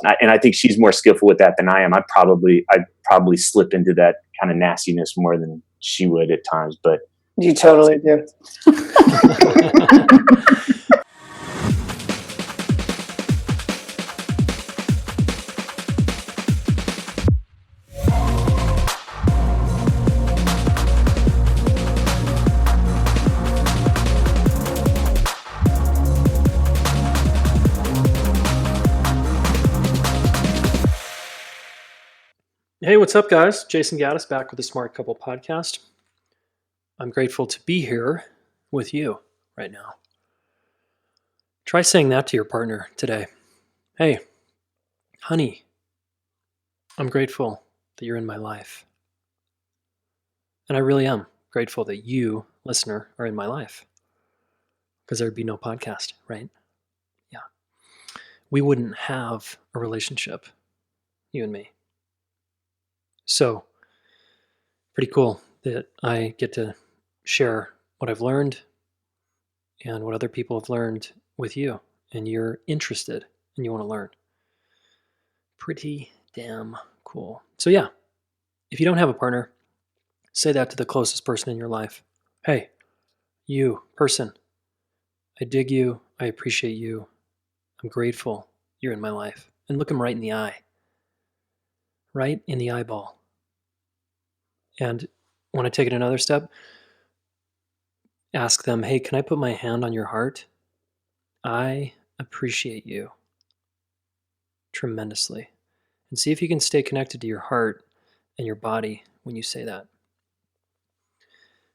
And I think she's more skillful with that than I am. I'd probably slip into that kind of nastiness more than she would at times, but you totally do. Hey, what's up, guys? Jason Gaddis back with the Smart Couple Podcast. I'm grateful to be here with you right now. Try saying that to your partner today. Hey, honey, I'm grateful that you're in my life. And I really am grateful that you, listener, are in my life. Because there'd be no podcast, right? Yeah. We wouldn't have a relationship, you and me. So, pretty cool that I get to share what I've learned and what other people have learned with you, and you're interested and you want to learn. Pretty damn cool. So yeah, if you don't have a partner, say that to the closest person in your life. Hey, you person, I dig you. I appreciate you. I'm grateful you're in my life. And look them right in the eye. Right in the eyeball. And want to take it another step? Ask them, hey, can I put my hand on your heart? I appreciate you tremendously. And see if you can stay connected to your heart and your body when you say that.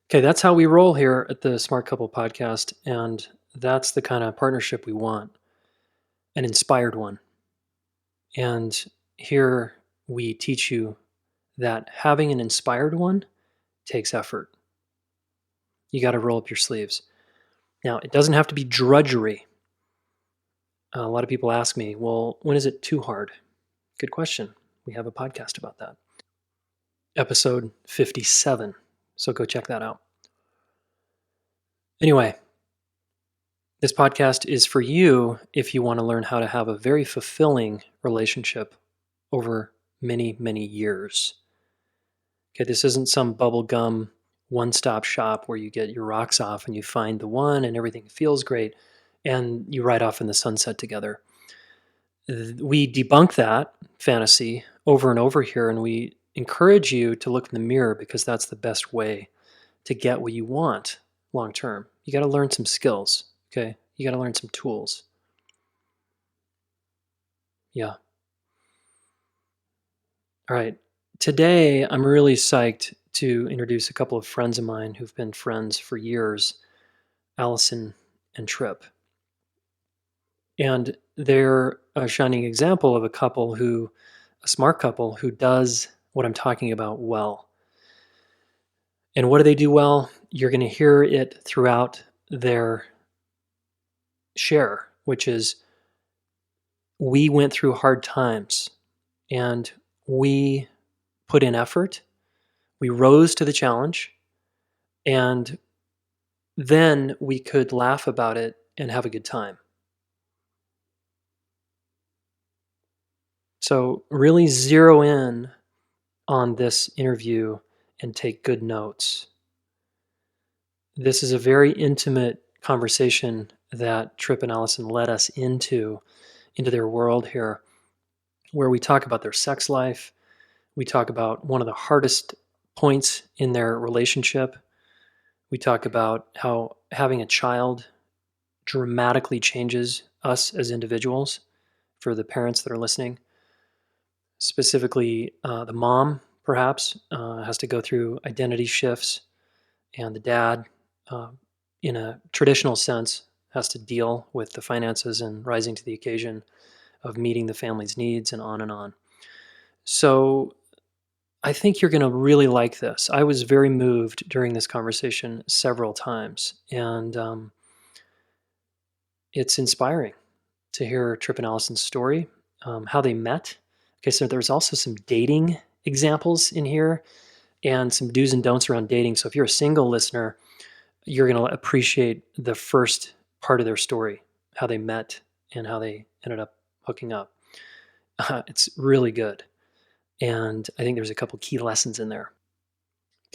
Okay, that's how we roll here at the Smart Couple Podcast. And that's the kind of partnership we want. An inspired one. And here we teach you that having an inspired one takes effort. You got to roll up your sleeves. Now, it doesn't have to be drudgery. A lot of people ask me, well, when is it too hard? Good question. We have a podcast about that. Episode 57. So go check that out. Anyway, this podcast is for you if you want to learn how to have a very fulfilling relationship over many, many years. Okay, this isn't some bubblegum one-stop shop where you get your rocks off and you find the one and everything feels great and you ride off in the sunset together. We debunk that fantasy over and over here, and we encourage you to look in the mirror because that's the best way to get what you want long term. You got to learn some skills, okay? You got to learn some tools. Yeah. All right. Today, I'm really psyched to introduce a couple of friends of mine who've been friends for years, Allison and Tripp. And they're a shining example of a smart couple who does what I'm talking about well. And what do they do well? You're going to hear it throughout their share, which is we went through hard times and we put in effort. We rose to the challenge, and then we could laugh about it and have a good time. So really zero in on this interview and take good notes. This is a very intimate conversation that Tripp and Allison led us into their world here, where we talk about their sex life. We talk about one of the hardest points in their relationship. We talk about how having a child dramatically changes us as individuals for the parents that are listening. Specifically, the mom, perhaps, has to go through identity shifts, and the dad, in a traditional sense, has to deal with the finances and rising to the occasion of meeting the family's needs and on and on. So I think you're going to really like this. I was very moved during this conversation several times, and it's inspiring to hear Tripp and Allison's story, how they met. Okay, so there's also some dating examples in here and some do's and don'ts around dating. So if you're a single listener, you're going to appreciate the first part of their story, how they met and how they ended up hooking up. It's really good. And I think there's a couple key lessons in there.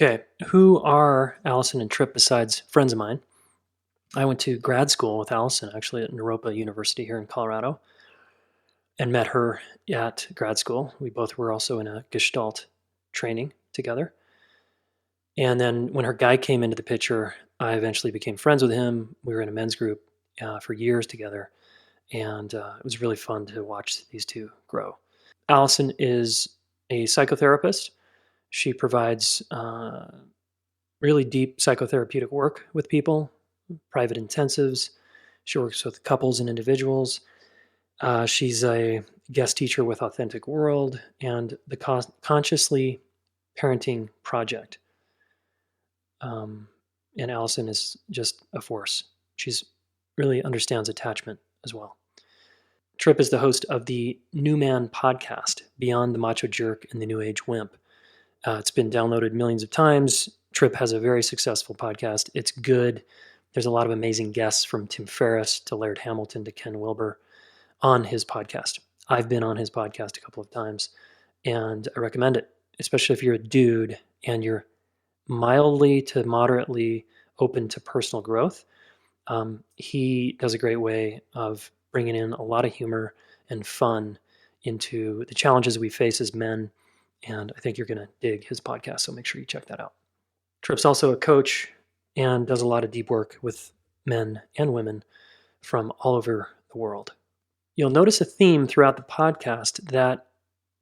Okay, who are Allison and Tripp besides friends of mine? I went to grad school with Allison actually at Naropa University here in Colorado and met her at grad school. We both were also in a Gestalt training together. And then when her guy came into the picture, I eventually became friends with him. We were in a men's group for years together. And it was really fun to watch these two grow. Allison is a psychotherapist. She provides really deep psychotherapeutic work with people, private intensives. She works with couples and individuals. She's a guest teacher with Authentic World and the Consciously Parenting Project. And Allison is just a force. She's really understands attachment as well. Tripp is the host of the New Man podcast, Beyond the Macho Jerk and the New Age Wimp. It's been downloaded millions of times. Tripp has a very successful podcast. It's good. There's a lot of amazing guests from Tim Ferriss to Laird Hamilton to Ken Wilber on his podcast. I've been on his podcast a couple of times, and I recommend it, especially if you're a dude and you're mildly to moderately open to personal growth. He does a great way of bringing in a lot of humor and fun into the challenges we face as men. And I think you're going to dig his podcast, so make sure you check that out. Tripp's also a coach and does a lot of deep work with men and women from all over the world. You'll notice a theme throughout the podcast that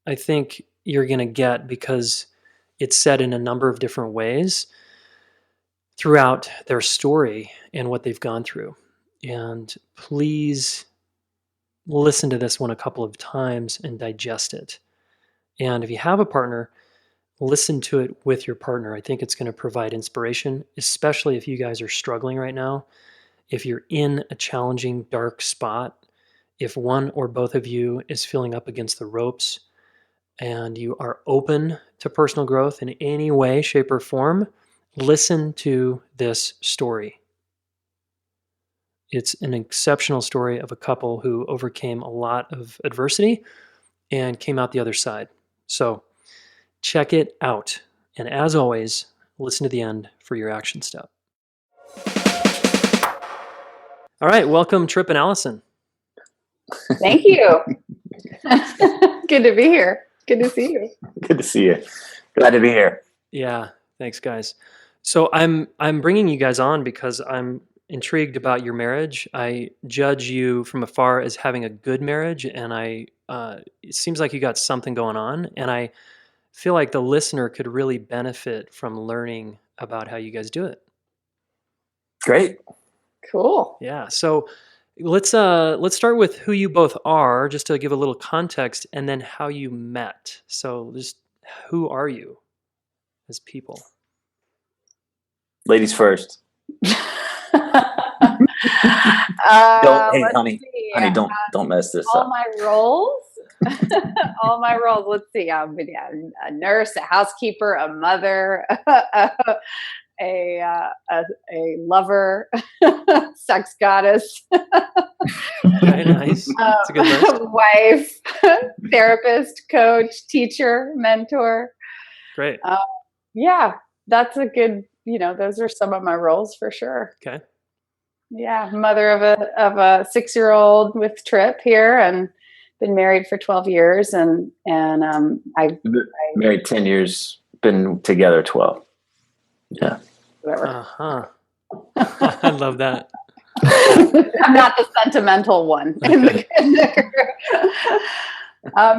I think you're going to get because it's said in a number of different ways throughout their story and what they've gone through. And please listen to this one a couple of times and digest it. And if you have a partner, listen to it with your partner. I think it's going to provide inspiration, especially if you guys are struggling right now. If you're in a challenging, dark spot, if one or both of you is feeling up against the ropes and you are open to personal growth in any way, shape, or form, listen to this story. It's an exceptional story of a couple who overcame a lot of adversity and came out the other side. So check it out. And as always, listen to the end for your action step. All right, welcome Tripp and Allison. Thank you. Good to be here. Good to see you. Good to see you. Glad to be here. Yeah, thanks guys. So I'm bringing you guys on because I'm intrigued about your marriage. I judge you from afar as having a good marriage, and it seems like you got something going on, and I feel like the listener could really benefit from learning about how you guys do it. Great. Cool. Yeah. So let's start with who you both are, just to give a little context, and then how you met. So just who are you as people? Ladies first. Honey, don't mess this all up. My roles. All my roles. Let's see. I'm a nurse, a housekeeper, a mother, a lover, sex goddess, Very nice. That's a good list. Wife, therapist, coach, teacher, mentor. Great. Yeah, that's a good. Those are some of my roles for sure. Okay. Yeah, mother of a 6-year-old with Tripp here, and been married for 12 years, and I married 10 years, been together 12. Yeah. Whatever. I love that. I'm not the sentimental one in the group.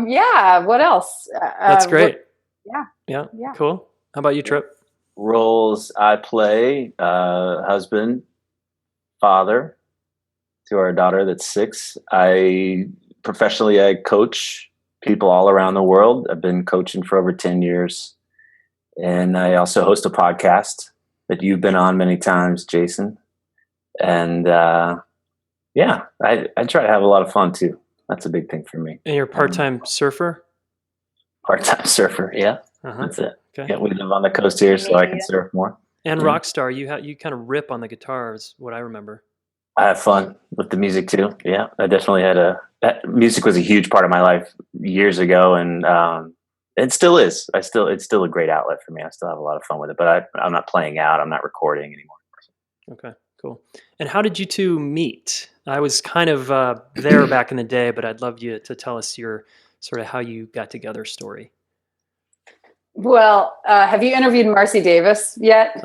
Yeah. What else? That's great. Yeah. Cool. How about you, Tripp? Roles I play: husband, father to our daughter that's 6. Professionally, I coach people all around the world. I've been coaching for over 10 years. And I also host a podcast that you've been on many times, Jason. And I try to have a lot of fun too. That's a big thing for me. And you're a part-time surfer? Part-time surfer, yeah. Uh-huh. That's it. Okay. Yeah, we live on the coast here, so I can surf more. And rock star, you kind of rip on the guitar is what I remember. I have fun with the music too. Yeah, I definitely music was a huge part of my life years ago, and it still is. It's still a great outlet for me. I still have a lot of fun with it, but I'm not playing out. I'm not recording anymore. Okay, cool. And how did you two meet? I was kind of there back in the day, but I'd love you to tell us your sort of how you got together story. Well, have you interviewed Marcy Davis yet?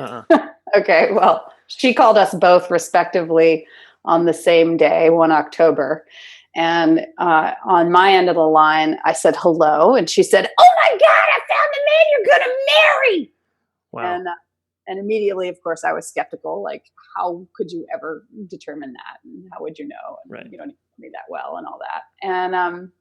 Okay, well, she called us both respectively on the same day, 1 October. And on my end of the line, I said hello, and she said, "Oh my God, I found the man you're going to marry." Wow. And immediately, of course, I was skeptical. Like, how could you ever determine that? And how would you know? And Right. you don't know me that well and all that. And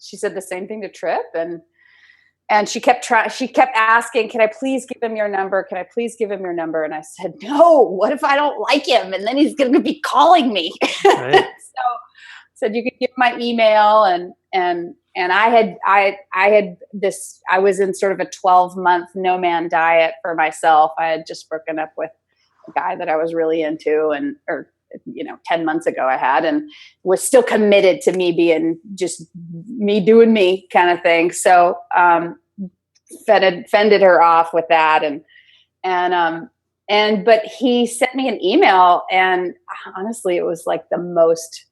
she said the same thing to Tripp. And she kept asking, "Can I please give him your number? Can I please give him your number?" And I said, "No, what if I don't like him? And then he's going to be calling me." Right. So said, "You could give my email." And I was in sort of a 12-month no man diet for myself. I had just broken up with a guy that I was really into, 10 months ago I had, and was still committed to me being just me doing me kind of thing. So, fended her off with that. But he sent me an email, and honestly, it was like the most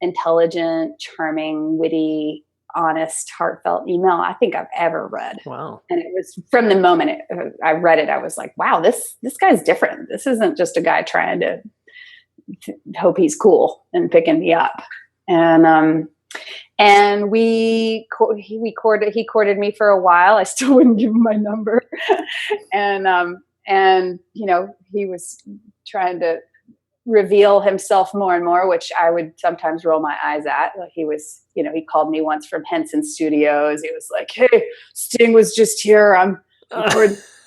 intelligent, charming, witty, honest, heartfelt email I think I've ever read. Wow. And it was from the moment I read it, I was like, wow, this guy's different. This isn't just a guy trying to hope he's cool and picking me up. And he courted me for a while. I still wouldn't give him my number. And he was trying to reveal himself more and more, which I would sometimes roll my eyes at. He was, he called me once from Henson Studios. He was like, "Hey, Sting was just here. I'm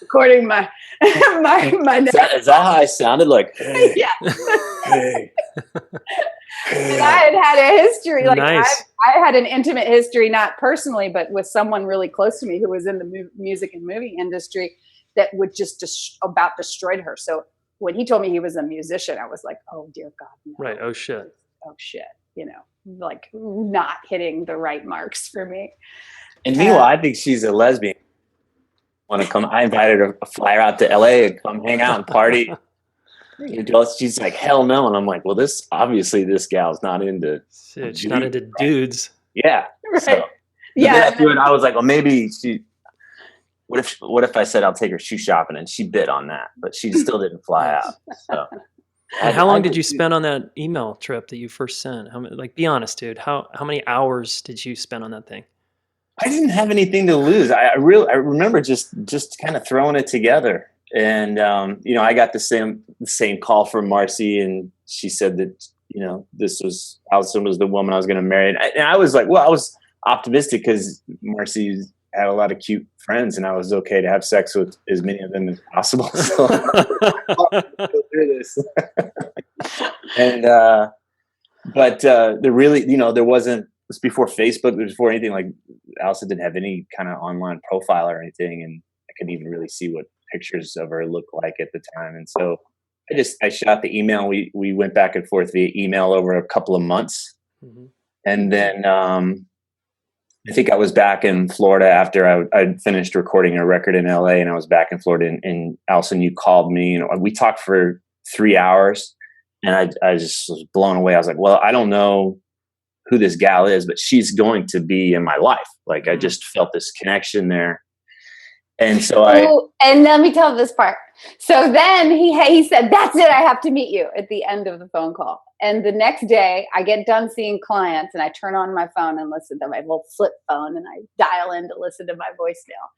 recording my Is that how I sounded? Like, hey, yeah. hey. And I had a history. Like, Nice. I had an intimate history, not personally, but with someone really close to me who was in the music and movie industry that would just about destroyed her. So when he told me he was a musician, I was like, "Oh dear God, no." Right. Oh shit. Like not hitting the right marks for me. And meanwhile, I think she's a lesbian. Want to come? I invited her to fly her out to LA and come hang out and party. She's like, "Hell no!" And I'm like, "Well, this gal's not into. She's not into dudes." Yeah. Right. So, Yeah. I was like, "Well, maybe she." What if I said I'll take her shoe shopping, and she bit on that, but she still didn't fly out. So, And how long did you spend on that email trip that you first sent? Be honest, dude. How many hours did you spend on that thing? I didn't have anything to lose. I remember just kind of throwing it together, and I got the same call from Marcy, and she said that Allison was the woman I was going to marry, and I was like, well, I was optimistic because Marcy had a lot of cute friends, and I was okay to have sex with as many of them as possible. So I'll go through this. And there really, there wasn't. It was before Facebook. It was before anything. Like, Allison didn't have any kind of online profile or anything, and I couldn't even really see what pictures of her looked like at the time. And so I shot the email. We went back and forth via email over a couple of months, and then. I think I was back in Florida after I'd finished recording a record in LA, and I was back in Florida, and Allison, you called me, and we talked for 3 hours, and I just was blown away. I was like, well, I don't know who this gal is, but she's going to be in my life. Like, I just felt this connection there. And so and let me tell this part. So then he said, "That's it. I have to meet you," at the end of the phone call. And the next day I get done seeing clients, and I turn on my phone and listen to my little flip phone, and I dial in to listen to my voicemail.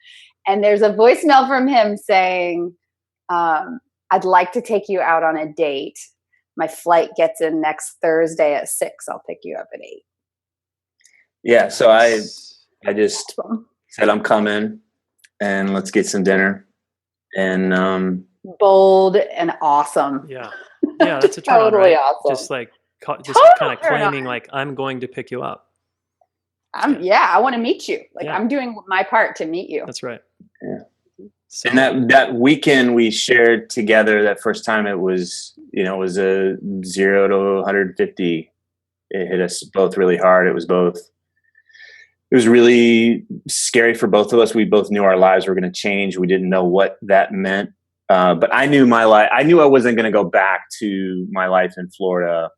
And there's a voicemail from him saying, "I'd like to take you out on a date. My flight gets in next Thursday at 6. I'll pick you up at 8. Yeah. So I just said, "I'm coming, and let's get some dinner." And bold and awesome. Yeah, that's a turn on, Totally right? awesome. Just like kind of turn on. claiming like, I'm going to pick you up. I want to meet you. Like, Yeah. I'm doing my part to meet you. That's right. Yeah. So, And that weekend we shared together, that first time, it was a 0 to 150. It hit us both really hard. It was was really scary for both of us. We both knew our lives were going to change. We didn't know what that meant. But I knew my life. I knew I wasn't going to go back to my life in Florida,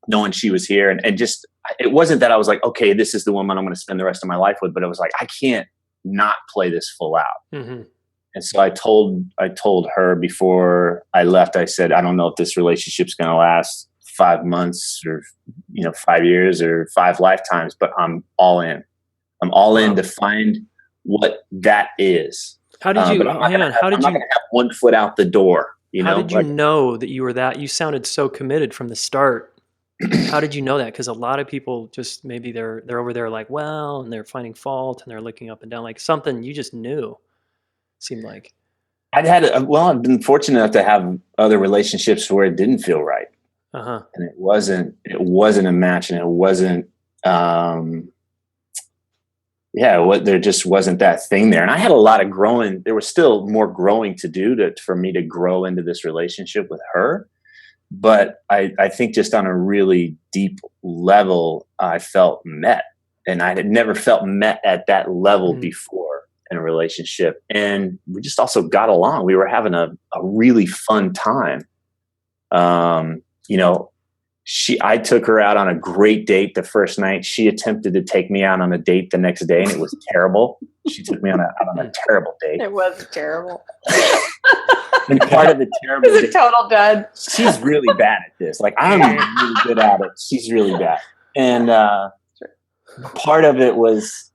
knowing she was here. And just, it wasn't that I was like, okay, this is the woman I'm going to spend the rest of my life with. But it was like, I can't not play this full out. Mm-hmm. And so I told her before I left, I said, I don't know if this relationship's going to last 5 months or, 5 years or 5 lifetimes, but I'm all in. I'm all in to find what that is. How did you, I'm not going to have one foot out the door. How did you know that you were that? You sounded so committed from the start. How did you know that? Because a lot of people just, maybe they're over there like, well, and they're finding fault and they're looking up and down, like something you just knew. Seemed like I've been fortunate enough to have other relationships where it didn't feel right. Uh-huh. And it wasn't a match, and it wasn't, there just wasn't that thing there. And I had a lot of growing. There was still more growing to do for me to grow into this relationship with her. But I think just on a really deep level, I felt met, and I had never felt met at that level before in a relationship. And we just also got along. We were having a really fun time. I took her out on a great date the first night. She attempted to take me out on a date the next day, and it was terrible. She took me out on a terrible date. It was terrible. And part of the terrible it was a total dud. She's really bad at this. Like, I'm really good at it. She's really bad. And part of it was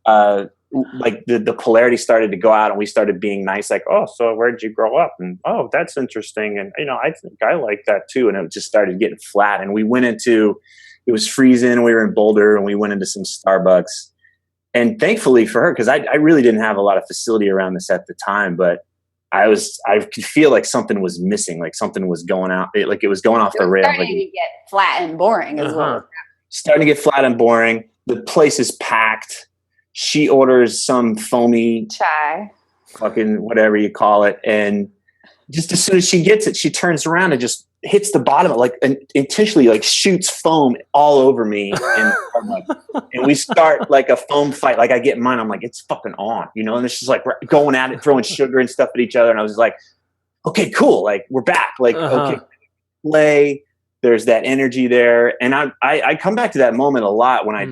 like the polarity started to go out, and we started being nice. Like, oh, so where did you grow up? And, oh, that's interesting. And, I think I like that too. And it just started getting flat. And we went it was freezing. We were in Boulder, and we went into some Starbucks. And thankfully for her, because I really didn't have a lot of facility around this at the time, but I could feel like something was missing, like something was going out, like it was going off the rail. Starting to get flat and boring as well. Starting to get flat and boring. The place is packed. She orders some foamy chai, fucking whatever you call it, and just as soon as she gets it, she turns around and just hits the bottom, like, and intentionally like shoots foam all over me, and and we start like a foam fight. Like, I get mine, I'm like, it's fucking on, and it's just like we're going at it, throwing sugar and stuff at each other. And I was just like, okay, cool, like we're back, like okay, play. There's that energy there, and I come back to that moment a lot when I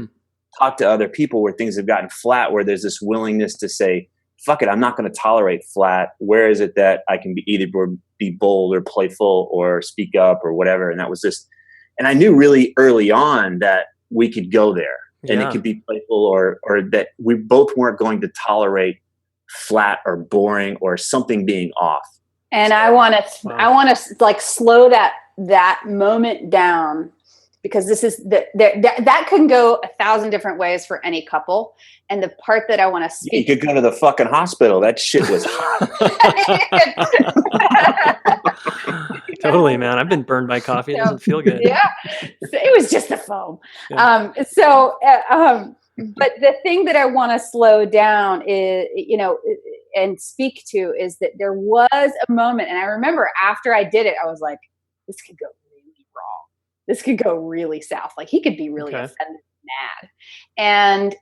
talk to other people where things have gotten flat, where there's this willingness to say, fuck it, I'm not going to tolerate flat. Where is it that I can be bold or playful or speak up or whatever? And that was just, and I knew really early on that we could go there, and it could be playful or that we both weren't going to tolerate flat or boring or something being off. And I want to like slow that moment down, because this is that can go 1,000 different ways for any couple. And the part that I want to speak, you could go to the fucking hospital. That shit was hot. Totally, man. I've been burned by coffee. It doesn't feel good. Yeah, it was just the foam. Yeah. But the thing that I want to slow down is, and speak to, is that there was a moment, and I remember after I did it, I was like, this could go really wrong. This could go really south. Like, he could be really offended, mad. And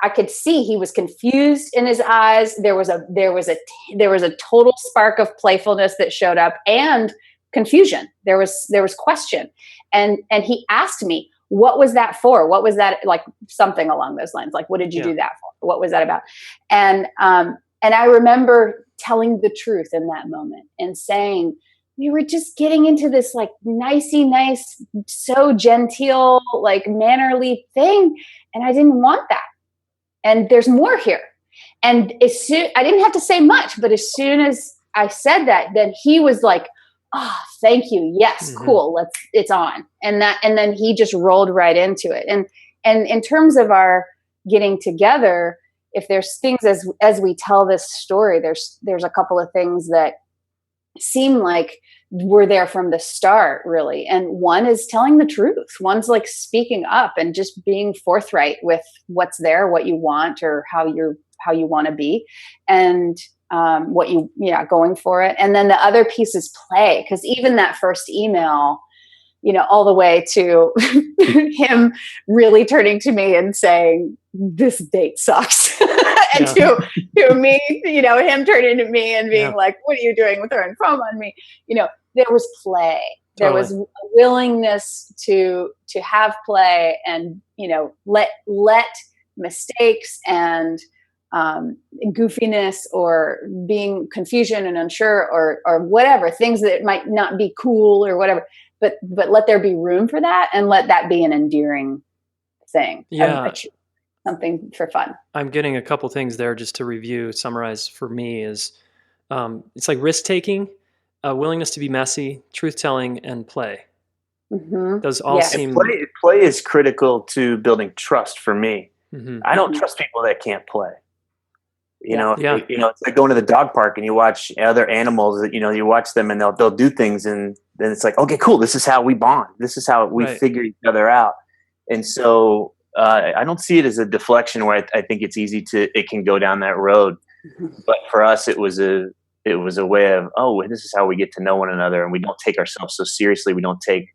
I could see he was confused in his eyes. There was a total spark of playfulness that showed up, and confusion. There was question. And he asked me, what was that for? What was that, like, something along those lines? Like, what did you do that for? What was that about? And I remember telling the truth in that moment and saying, we were just getting into this like nicey nice, so genteel, like mannerly thing. And I didn't want that. And there's more here. And I didn't have to say much, but as soon as I said that, then he was like, oh, thank you. Yes. Cool. It's on. And then he just rolled right into it. And in terms of our getting together, if there's things as we tell this story, there's a couple of things that seem like we're there from the start, really. And one is telling the truth. One's like speaking up and just being forthright with what's there, what you want, or how you want to be, and going for it. And then the other piece is play, because even that first email, all the way to him really turning to me and saying, this date sucks. And to me, him turning to me and being like, what are you doing with throwing foam on me? There was play. There was a willingness to have play and, let mistakes and goofiness or being confusion and unsure or whatever, things that might not be cool or whatever, but let there be room for that and let that be an endearing thing. Yeah. Something for fun. I'm getting a couple things there just to summarize for me is it's like risk taking, willingness to be messy, truth telling, and play. Mm-hmm. Those all seem play is critical to building trust for me. Mm-hmm. I don't trust people that can't play. It's like going to the dog park and you watch other animals that, you watch them and they'll do things and then it's like, okay, cool. This is how we bond. This is how we figure each other out. And so I don't see it as a deflection where I think it's easy it can go down that road. Mm-hmm. But for us, it was a way of, this is how we get to know one another and we don't take ourselves so seriously. We don't take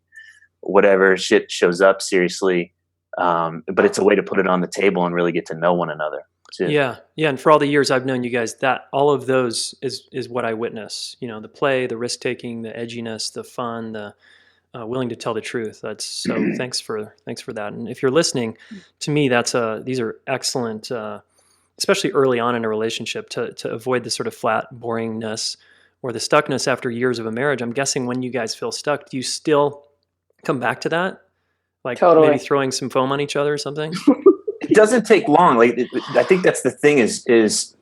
whatever shit shows up seriously. But it's a way to put it on the table and really get to know one another too. Yeah. Yeah. And for all the years I've known you guys, that all of those is what I witness, the play, the risk taking, the edginess, the fun, the willing to tell the truth. That's so thanks for that. And if you're listening to me, these are excellent, especially early on in a relationship to avoid the sort of flat boringness or the stuckness after years of a marriage. I'm guessing when you guys feel stuck, do you still come back to that? Like totally. Maybe throwing some foam on each other or something? It doesn't take long. I think that's the thing is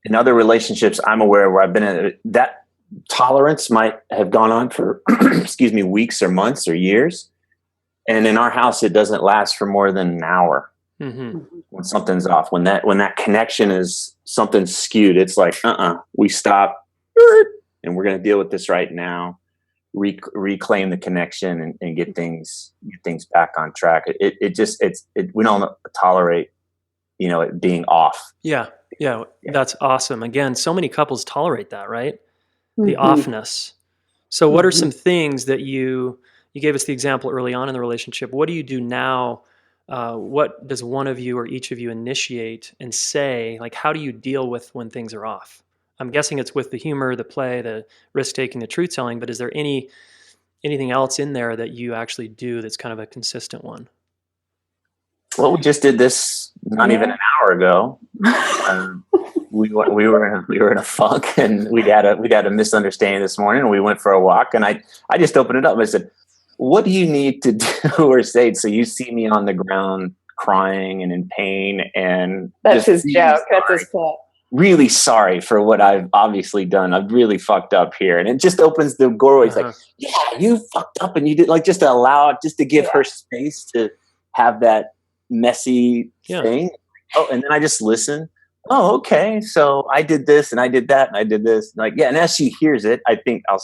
in other relationships I'm aware where I've been in, that tolerance might have gone on for, weeks or months or years. And in our house, it doesn't last for more than an hour. Mm-hmm. When something's off, when that connection is something skewed, it's like, we stop and we're going to deal with this right now. Reclaim the connection and get things back on track. We don't tolerate, it being off. Yeah. That's awesome. Again, so many couples tolerate that, right? The offness. So what are some things that you gave us the example early on in the relationship? What do you do now? What does one of you or each of you initiate and say? Like, how do you deal with when things are off? I'm guessing it's with the humor, the play, the risk-taking, the truth-telling, but is there anything else in there that you actually do that's kind of a consistent one? Well, we just did this not even an hour ago. We were in a funk and we had a misunderstanding this morning and we went for a walk and I just opened it up and I said, what do you need to do or say? So you see me on the ground crying and in pain and that's his joke. That's his quote. Really sorry for what I've obviously done. I've really fucked up here. And it just opens the doorway. It's like, yeah, you fucked up and you did just to allow it, just to give her space to have that messy thing. Oh, and then I just listen. Oh, okay. So I did this and I did that and I did this. And and as she hears it, I think I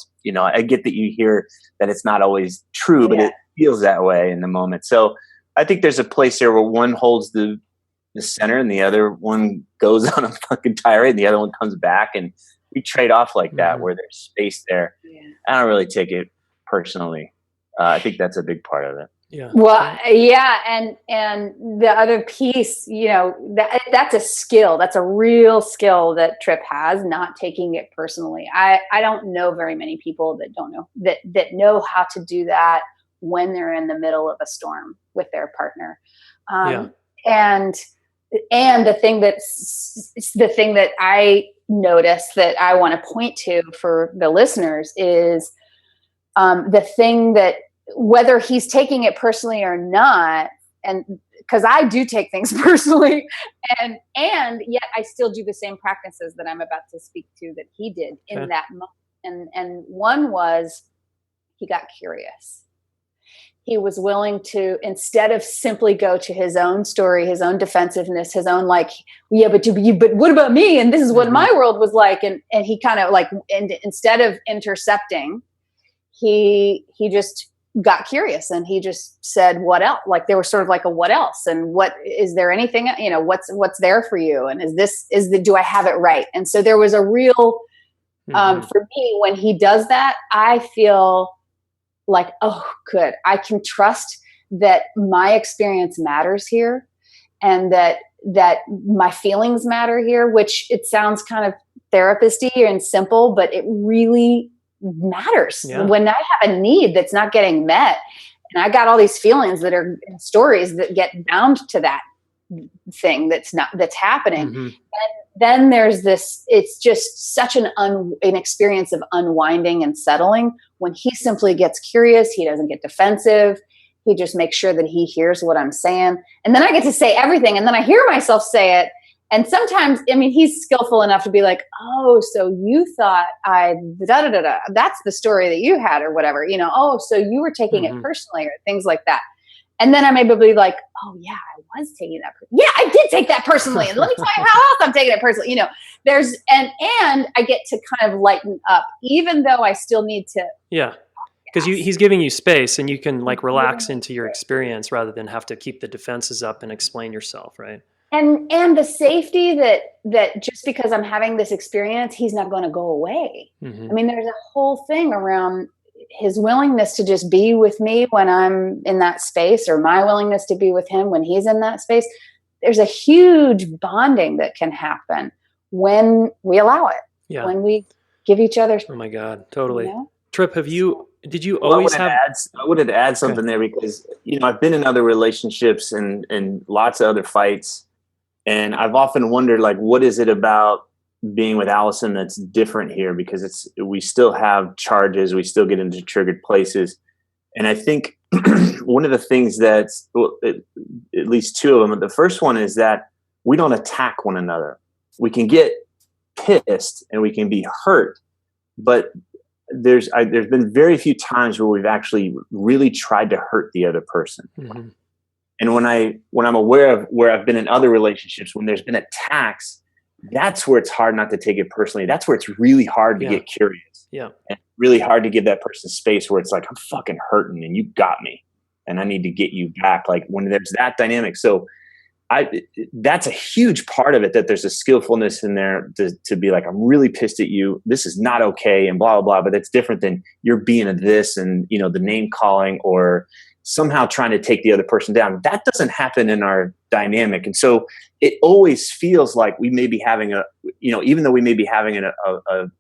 get that you hear that it's not always true, but it feels that way in the moment. So I think there's a place here where one holds the center and the other one goes on a fucking tirade and the other one comes back and we trade off like that where there's space there. Yeah. I don't really take it personally. I think that's a big part of it. Yeah. Well, yeah. And the other piece, that's a skill. That's a real skill that Tripp has, not taking it personally. I don't know very many people that don't know that know how to do that when they're in the middle of a storm with their partner. And the thing that I notice that I want to point to for the listeners is the thing that whether he's taking it personally or not, and because I do take things personally, and yet I still do the same practices that I'm about to speak to that he did in that moment. And one was he got curious. He was willing to, instead of simply go to his own story, his own defensiveness, his own but what about me? And this is what my world was like. And he kind of and instead of intercepting, he just got curious and he just said, what else? Like there was sort of like a, what else? And what, is there anything, what's there for you? And do I have it right? And so there was a real, for me, when he does that, I feel like, oh, good. I can trust that my experience matters here and that my feelings matter here, which it sounds kind of therapist-y and simple, but it really matters. Yeah. When I have a need that's not getting met, and I got all these feelings that are stories that get bound to that thing that's happening. Mm-hmm. And then there's this, it's just such an experience of unwinding and settling when he simply gets curious. He doesn't get defensive. He just makes sure that he hears what I'm saying. And then I get to say everything. And then I hear myself say it. And sometimes, I mean, he's skillful enough to be like, oh, so you thought that's the story that you had or whatever, oh, so you were taking it personally or things like that. And then I may be like, oh yeah, I was taking that. Yeah, I did take that personally. And let me tell you how else I'm taking it personally. There's, and I get to kind of lighten up, even though I still need to. Yeah. Because he's giving you space and you can like relax into your experience rather than have to keep the defenses up and explain yourself. Right. And the safety that just because I'm having this experience, he's not going to go away. Mm-hmm. I mean, there's a whole thing around his willingness to just be with me when I'm in that space, or my willingness to be with him when he's in that space. There's a huge bonding that can happen when we allow it. Yeah. When we give each other. Oh my God. Totally. Trip, did you always have? I wanted to add something there because, I've been in other relationships and lots of other fights. And I've often wondered, like, what is it about being with Allison that's different here? Because we still have charges, we still get into triggered places. And I think one of the things that's, at least two of them, the first one is that we don't attack one another. We can get pissed and we can be hurt, but there's been very few times where we've actually really tried to hurt the other person. Mm-hmm. And when I'm aware of where I've been in other relationships, when there's been attacks, that's where it's hard not to take it personally. That's where it's really hard to get curious. Yeah. And really hard to give that person space where it's like, I'm fucking hurting and you got me and I need to get you back. Like when there's that dynamic. So that's a huge part of it, that there's a skillfulness in there to be like, I'm really pissed at you. This is not okay and blah, blah, blah. But that's different than you're being a this and, the name calling or somehow trying to take the other person down. That doesn't happen in our dynamic. And so it always feels like we may be having even though we may be having a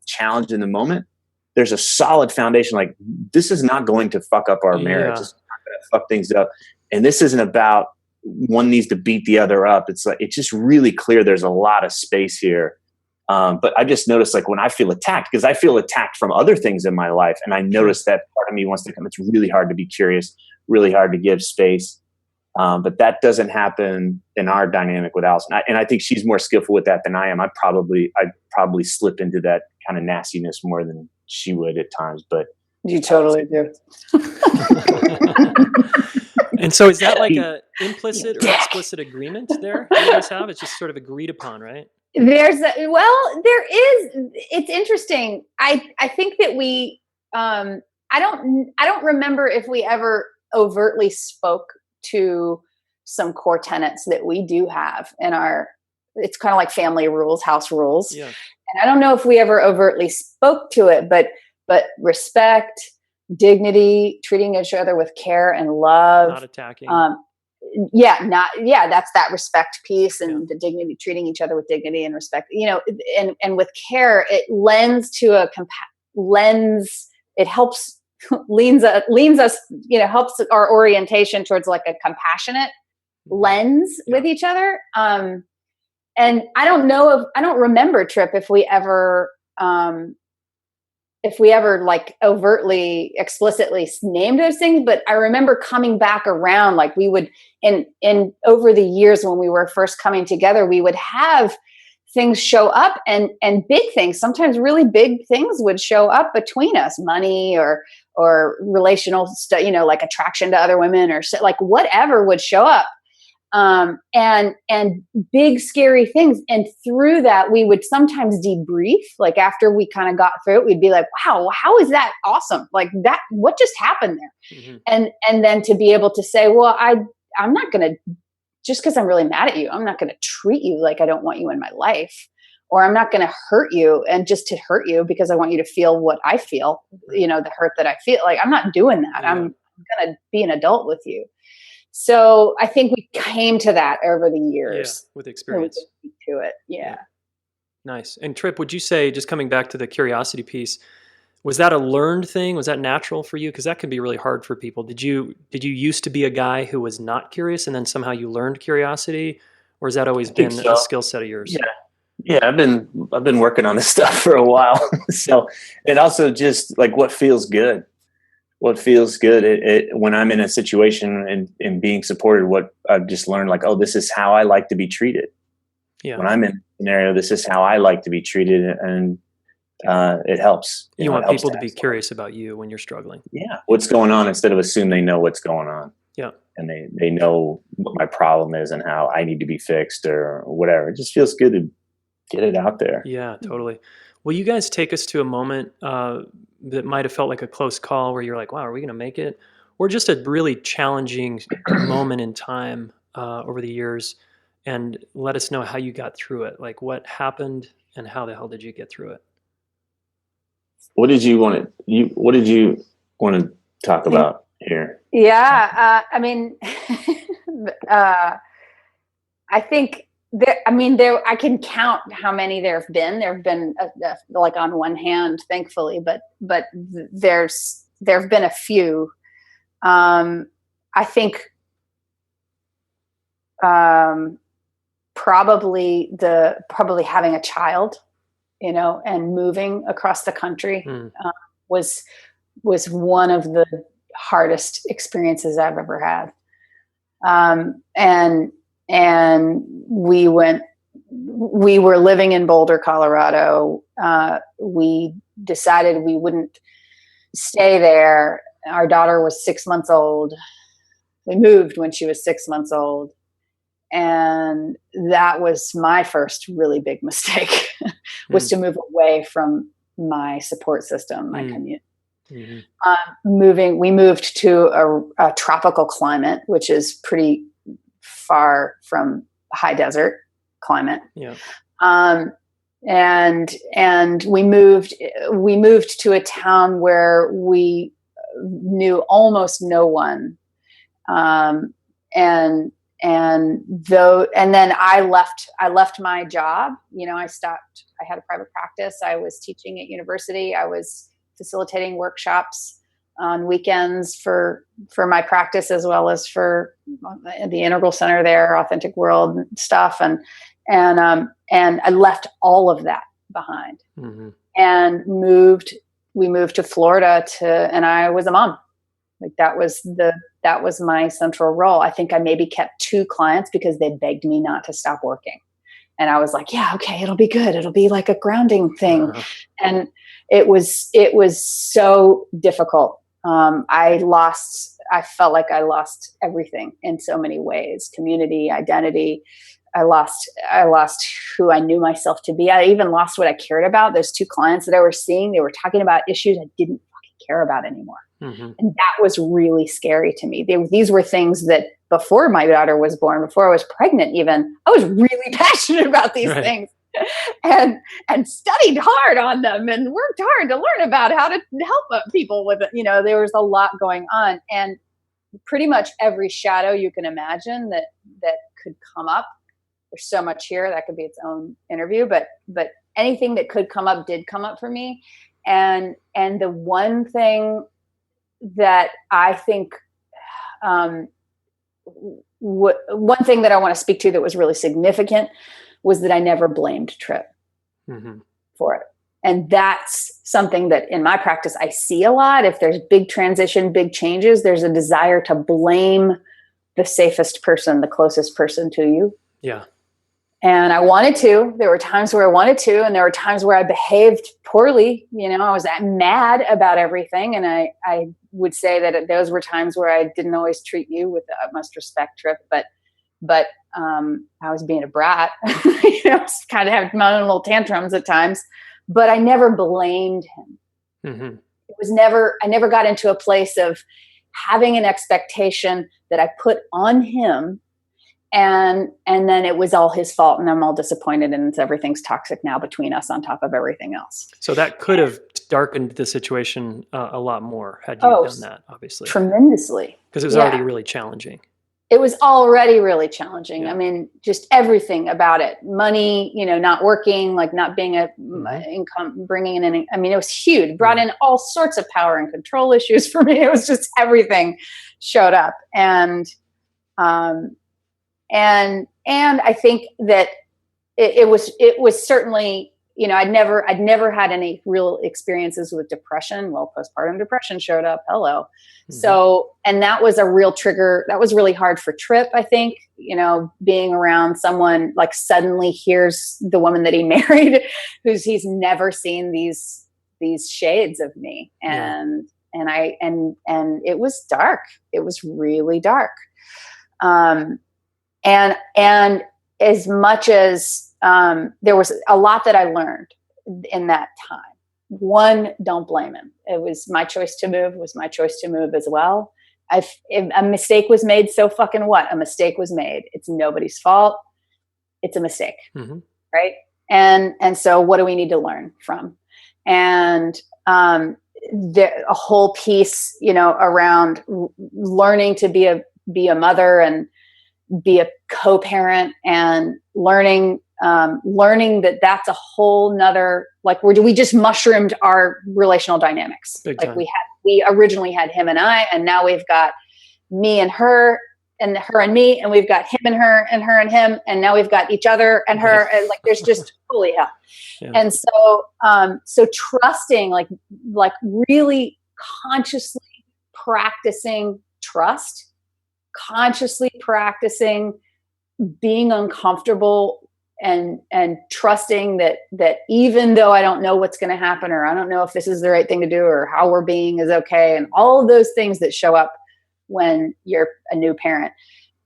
challenge in the moment, there's a solid foundation. Like, this is not going to fuck up our marriage. It's not going to fuck things up. And this isn't about one needs to beat the other up. It's like, it's just really clear there's a lot of space here. But I just noticed, like, when I feel attacked, because I feel attacked from other things in my life, and I notice that part of me wants to come. It's really hard to be curious, really hard to give space. But that doesn't happen in our dynamic with Allison. And I think she's more skillful with that than I am. I'd probably slip into that kind of nastiness more than she would at times. But you totally do. And so is that like a implicit or explicit agreement there you guys have? It's just sort of agreed upon, right? It's interesting. I think that we, I don't remember if we ever overtly spoke to some core tenets that we do have in it's kind of like family rules, house rules. Yeah. And I don't know if we ever overtly spoke to it, but respect, dignity, treating each other with care and love. Not attacking. That's that respect piece and the dignity, treating each other with dignity and respect, and with care, it lends to it helps, leans us, helps our orientation towards like a compassionate lens with each other. And I don't remember, Trip, if we ever like overtly, explicitly named those things, but I remember coming back around, like we would in over the years when we were first coming together, we would have things show up and big things, sometimes really big things would show up between us, money or relational stuff, like attraction to other women or like whatever would show up. And big, scary things. And through that, we would sometimes debrief, like after we kind of got through it, we'd be like, wow, how is that awesome? Like that, what just happened there? Mm-hmm. And then to be able to say, well, I'm not going to, just because I'm really mad at you, I'm not going to treat you like I don't want you in my life, or I'm not going to hurt you and just to hurt you because I want you to feel what I feel, the hurt that I feel. Like, I'm not doing that. I'm going to be an adult with you. So I think we came to that over the years. With experience. To it. Yeah. Nice. And Trip, would you say, just coming back to the curiosity piece, was that a learned thing? Was that natural for you? Because that can be really hard for people. Did you used to be a guy who was not curious and then somehow you learned curiosity? Or has that always been a skill set of yours? Yeah, I've been working on this stuff for a while. So, and also just like what feels good. What feels good when I'm in a situation and being supported, what I've just learned, like, oh, this is how I like to be treated. Yeah. When I'm in a scenario, this is how I like to be treated, and it helps. You want people to be curious about you when you're struggling. Yeah. What's going on, instead of assume they know what's going on. Yeah. And they know what my problem is and how I need to be fixed or whatever. It just feels good to get it out there. Yeah, totally. Will you guys take us to a moment that might have felt like a close call where you're like, wow, are we going to make it? Or just a really challenging moment in time over the years, and let us know how you got through it. Like what happened and how the hell did you get through it? What did you want to talk about here? Yeah. I mean, I think I can count how many there have been. There have been like on one hand, thankfully, but there have been a few. I think probably having a child, and moving across the country was one of the hardest experiences I've ever had. And we were living in Boulder, Colorado. We decided we wouldn't stay there. Our daughter was 6 months old. We moved when she was 6 months old. And that was my first really big mistake, was to move away from my support system, my community. Mm-hmm. We moved to a tropical climate, which is pretty far from high desert climate. Yeah. And we moved to a town where we knew almost no one. And then I left my job. I had a private practice. I was teaching at university. I was facilitating workshops on weekends for my practice, as well as for the Integral Center there, Authentic World stuff. And I left all of that behind, and we moved to Florida and I was a mom. Like that was my central role. I think I maybe kept 2 clients because they begged me not to stop working. And I was like, yeah, okay, it'll be good. It'll be like a grounding thing. And it was so difficult. I felt like I lost everything in so many ways: community, identity. I lost who I knew myself to be. I even lost what I cared about. Those 2 clients that I was seeing, they were talking about issues I didn't fucking care about anymore. Mm-hmm. And that was really scary to me. These were things that before my daughter was born, before I was pregnant even, I was really passionate about these things. And studied hard on them and worked hard to learn about how to help people with it. There was a lot going on, and pretty much every shadow you can imagine that could come up. There's so much here that could be its own interview, but anything that could come up did come up for me. And the one thing that I think, one thing that I want to speak to that was really significant was that I never blamed Trip for it. And that's something that in my practice, I see a lot. If there's big transition, big changes, there's a desire to blame the safest person, the closest person to you. Yeah. And I wanted to. There were times where I wanted to, and there were times where I behaved poorly. I was mad about everything. And I would say that those were times where I didn't always treat you with the utmost respect, Trip, but I was being a brat, kind of having my own little tantrums at times, but I never blamed him. Mm-hmm. I never got into a place of having an expectation that I put on him, and then it was all his fault, and I'm all disappointed, and everything's toxic now between us on top of everything else. So that could have darkened the situation a lot more had you done that, obviously. Tremendously. Because it was already really challenging. It was already really challenging. Yeah. I mean, just everything about it. Money, not working, like not being income, bringing in I mean, it was huge. It brought in all sorts of power and control issues for me. It was just everything showed up. And I think that it was certainly, I'd never had any real experiences with depression. Well, postpartum depression showed up. Hello. Mm-hmm. So, and that was a real trigger. That was really hard for Tripp, I think, being around someone like suddenly here's the woman that he married, he's never seen these shades of me. And it was dark. It was really dark. And as much as, there was a lot that I learned in that time. One, don't blame him. It was my choice to move. It was my choice to move as well. If a mistake was made, so fucking what? A mistake was made. It's nobody's fault. It's a mistake, right? And so, what do we need to learn from? And a whole piece, around learning to be a mother and be a co-parent, and learning that that's a whole nother, like we just mushroomed our relational dynamics. Like we originally had him and I, and now we've got me and her and me, and we've got him and her and him. And now we've got each other and her. And like, there's just holy hell. Yeah. And so trusting, like really consciously practicing trust, consciously practicing being uncomfortable and trusting that even though I don't know what's going to happen, or I don't know if this is the right thing to do, or how we're being is okay, and all of those things that show up when you're a new parent,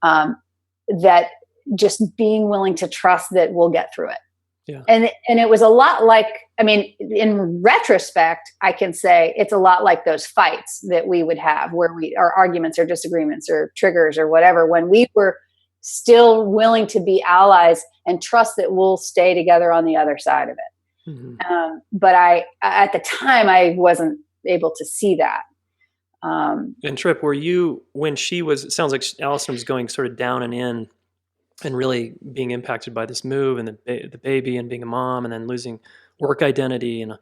that just being willing to trust that we'll get through it. Yeah. And it was a lot like, I mean, in retrospect, I can say it's a lot like those fights that we would have where our arguments or disagreements or triggers or whatever, when we were still willing to be allies and trust that we'll stay together on the other side of it. Mm-hmm. But at the time, I wasn't able to see that. And Tripp, were you, when it sounds like Allison was going sort of down and in, and really being impacted by this move and the baby and being a mom and then losing work identity and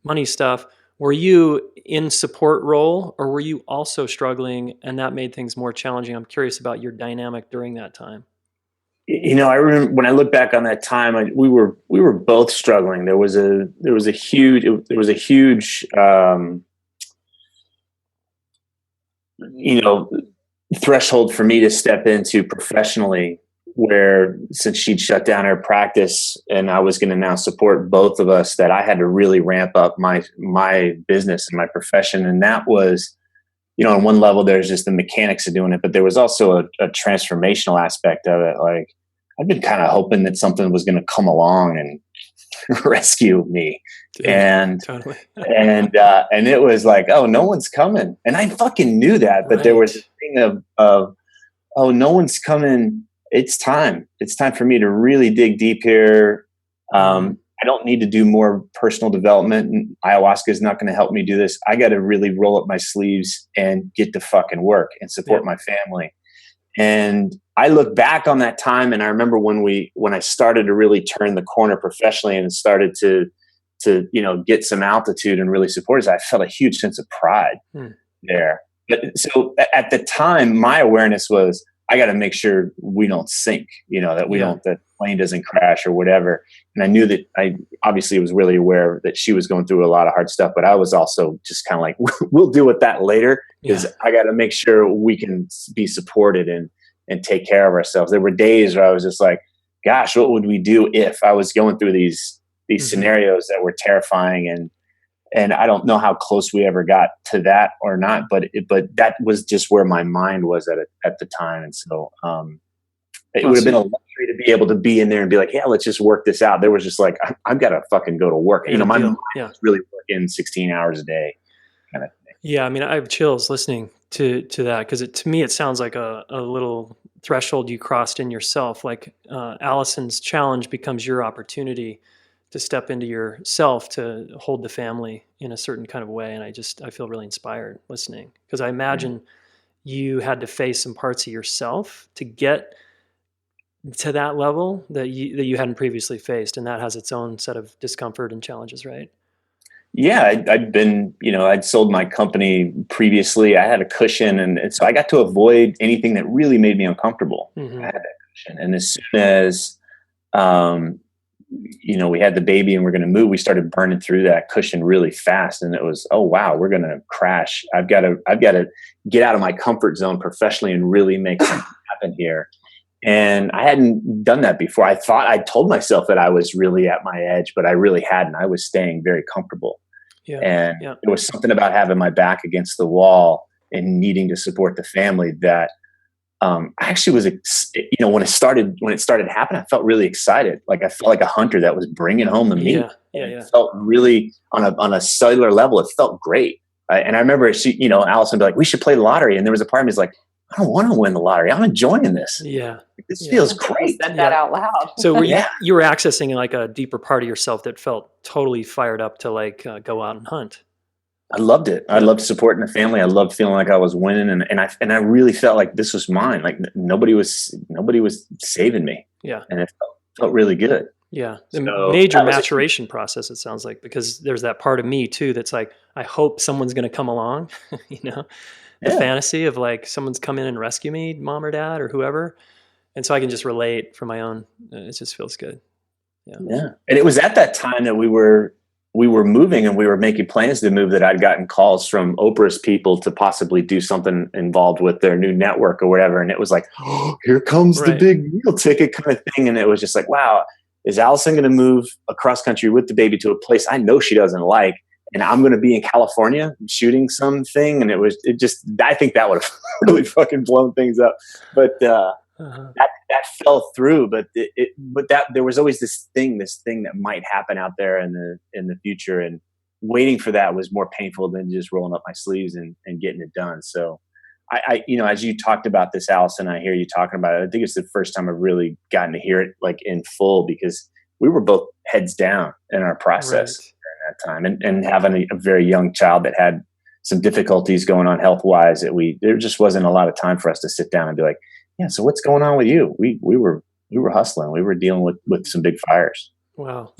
money stuff, were you in support role, or were you also struggling and that made things more challenging? I'm curious about your dynamic during that time. I remember when I look back on that time, we were both struggling. There was a huge threshold for me to step into professionally, where since she'd shut down her practice and I was going to now support both of us, that I had to really ramp up my business and my profession. And that was, on one level, there's just the mechanics of doing it, but there was also a transformational aspect of it. Like, I've been kind of hoping that something was going to come along and rescue me. Dude, and totally. and it was like, oh, no one's coming. And I fucking knew that, but there was a thing of, oh, no one's coming. It's time for me to really dig deep here. I don't need to do more personal development, and ayahuasca is not going to help me do this. I got to really roll up my sleeves and get to fucking work and support my family. And I look back on that time, and I remember when I started to really turn the corner professionally and started to get some altitude and really support us, I felt a huge sense of pride there. But so at the time, my awareness was, I got to make sure we don't sink, that that the plane doesn't crash or whatever. And I knew that I obviously was really aware that she was going through a lot of hard stuff, but I was also just kind of like, we'll deal with that later, because I got to make sure we can be supported and take care of ourselves. There were days where I was just like, gosh, what would we do if I was going through these scenarios that were terrifying? And I don't know how close we ever got to that or not, but that was just where my mind was at the time. And so it would have been a luxury to be able to be in there and be like, yeah, let's just work this out. There was just like, I've got to fucking go to work. My mind was really working 16 hours a day kind of thing. Yeah. I mean, I have chills listening to that, because to me, it sounds like a little threshold you crossed in yourself. Like Allison's challenge becomes your opportunity to step into yourself, to hold the family in a certain kind of way. And I feel really inspired listening, because I imagine you had to face some parts of yourself to get to that level that you hadn't previously faced, and that has its own set of discomfort and challenges, right? Yeah, I'd been, I'd sold my company previously. I had a cushion, and so I got to avoid anything that really made me uncomfortable. Mm-hmm. I had that cushion, and as soon as we had the baby and we're going to move, we started burning through that cushion really fast. And it was, oh, wow, we're going to crash. I've got to get out of my comfort zone professionally and really make something happen here. And I hadn't done that before. I thought I told myself that I was really at my edge, but I really hadn't. I was staying very comfortable. Yeah. And there was something about having my back against the wall and needing to support the family that I actually was, when it started happening, I felt really excited. Like I felt like a hunter that was bringing home the meat. Yeah. It felt really on a cellular level. It felt great. And I remember Allison would be like, we should play the lottery. And there was a part of me was like, I don't want to win the lottery. I'm enjoying this. Yeah. This feels great. Said that out loud. So you were accessing like a deeper part of yourself that felt totally fired up to like go out and hunt. I loved it. I loved supporting the family. I loved feeling like I was winning, and I really felt like this was mine. Like nobody was saving me. Yeah, and it felt really good. Yeah, the So major maturation process. It sounds like, because there's that part of me too that's like, I hope someone's going to come along. The fantasy of like someone's come in and rescue me, mom or dad or whoever, and so I can just relate for my own. It just feels good. Yeah, and it was at that time that we were moving and we were making plans to move that I'd gotten calls from Oprah's people to possibly do something involved with their new network or whatever. And it was like, oh, here comes the big meal ticket kind of thing. And it was just like, wow, is Allison going to move across country with the baby to a place I know she doesn't like? And I'm going to be in California shooting something. And I think that would have really fucking blown things up. But, that fell through, but there was always this thing that might happen out there in the future, and waiting for that was more painful than just rolling up my sleeves and getting it done. So I as you talked about this, Allison, I hear you talking about it. I think it's the first time I've really gotten to hear it like in full, because we were both heads down in our process during that time, and having a very young child that had some difficulties going on health-wise, there just wasn't a lot of time for us to sit down and be like, yeah, so what's going on with you? We were hustling. We were dealing with some big fires. Wow.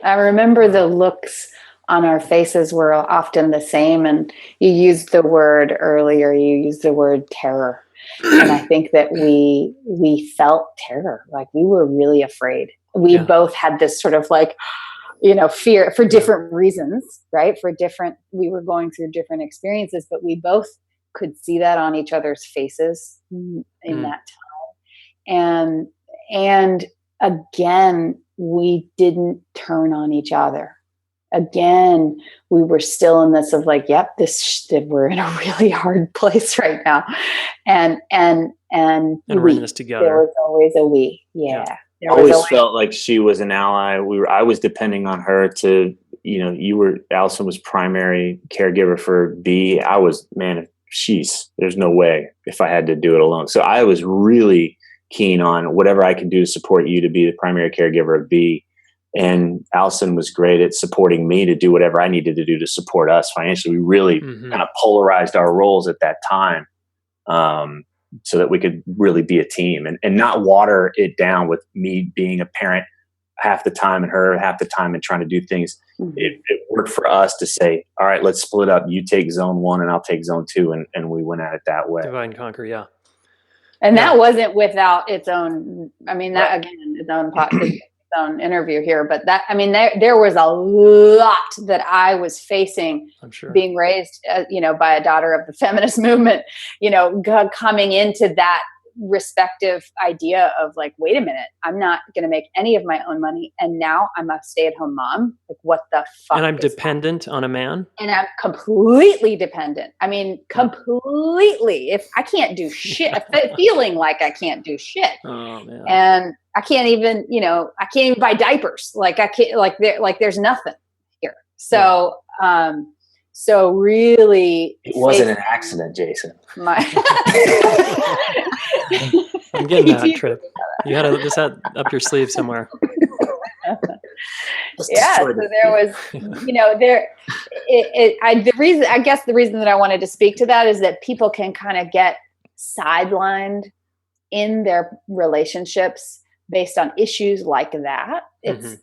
I remember the looks on our faces were often the same. And you used the word earlier, you used the word terror. And I think that we felt terror. Like we were really afraid. We both had this sort of like, fear for different reasons, right? We were going through different experiences, but we both could see that on each other's faces in that time. And again, we didn't turn on each other. Again, we were still in this of like, yep, we're in a really hard place right now. And we're in this together. There was always a we. Yeah. I always felt like she was an ally. I was depending on her to, Allison was primary caregiver for B. I was, there's no way if I had to do it alone. So I was really keen on whatever I could do to support you to be the primary caregiver of B. And Allison was great at supporting me to do whatever I needed to do to support us financially. We really kind of polarized our roles at that time, so that we could really be a team and not water it down with me being a parent half the time and her half the time and trying to do things. It worked for us to say, all right, let's split up. You take zone 1 and I'll take zone 2. And we went at it that way. Divide and conquer. Yeah. And that wasn't without its own, again, its own interview here, but there was a lot that I was facing, I'm sure, being raised, by a daughter of the feminist movement, coming into that respective idea of like, wait a minute, I'm not going to make any of my own money. And now I'm a stay-at-home mom. Like, what the fuck? And I'm dependent on a man. And I'm completely dependent. I mean, completely. If I can't do shit, feeling like I can't do shit. Oh man. And I can't even, I can't even buy diapers. Like I can't, there's nothing here. So, so really, it wasn't an accident, Jason. I'm getting that trip. You had this up your sleeve somewhere. Yeah. So there was, the reason that I wanted to speak to that is that people can kind of get sidelined in their relationships based on issues like that. I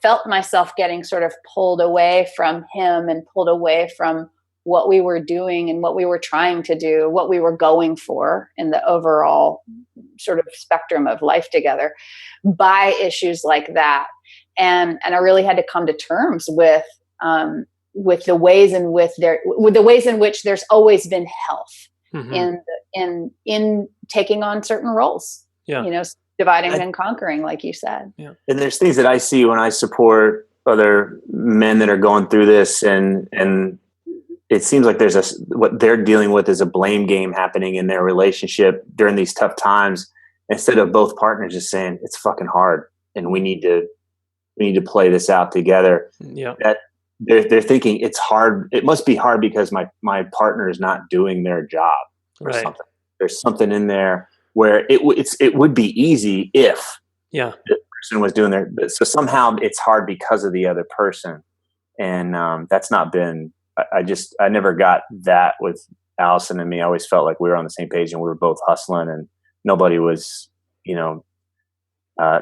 felt myself getting sort of pulled away from him and pulled away from what we were doing and what we were trying to do, what we were going for in the overall sort of spectrum of life together by issues like that. And I really had to come to terms with the ways in which there's always been health in taking on certain roles, dividing and conquering, like you said. Yeah. And there's things that I see when I support other men that are going through this, and it seems like what they're dealing with is a blame game happening in their relationship during these tough times, instead of both partners just saying it's fucking hard and we need to play this out together. Yeah. That they're thinking it's hard. It must be hard because my partner is not doing their job or something. There's something in there where it would be easy if the person was doing so somehow it's hard because of the other person. And that's not been, I never got that with Allison and me. I always felt like we were on the same page and we were both hustling and nobody was, to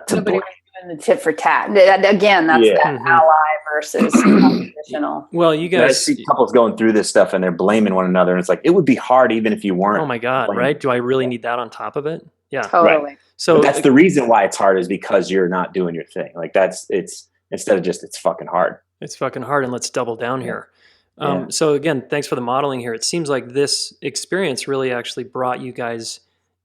blame. The tit for tat. Again, that's that ally versus unconditional. Well, you guys, I see couples going through this stuff and they're blaming one another, and it's like it would be hard even if you weren't. Oh my God, blaming. Right? Do I really need that on top of it? Yeah, totally. Right. So but that's the reason why it's hard, is because you're not doing your thing. Like it's instead of just it's fucking hard. It's fucking hard, and let's double down here. So again, thanks for the modeling here. It seems like this experience really actually brought you guys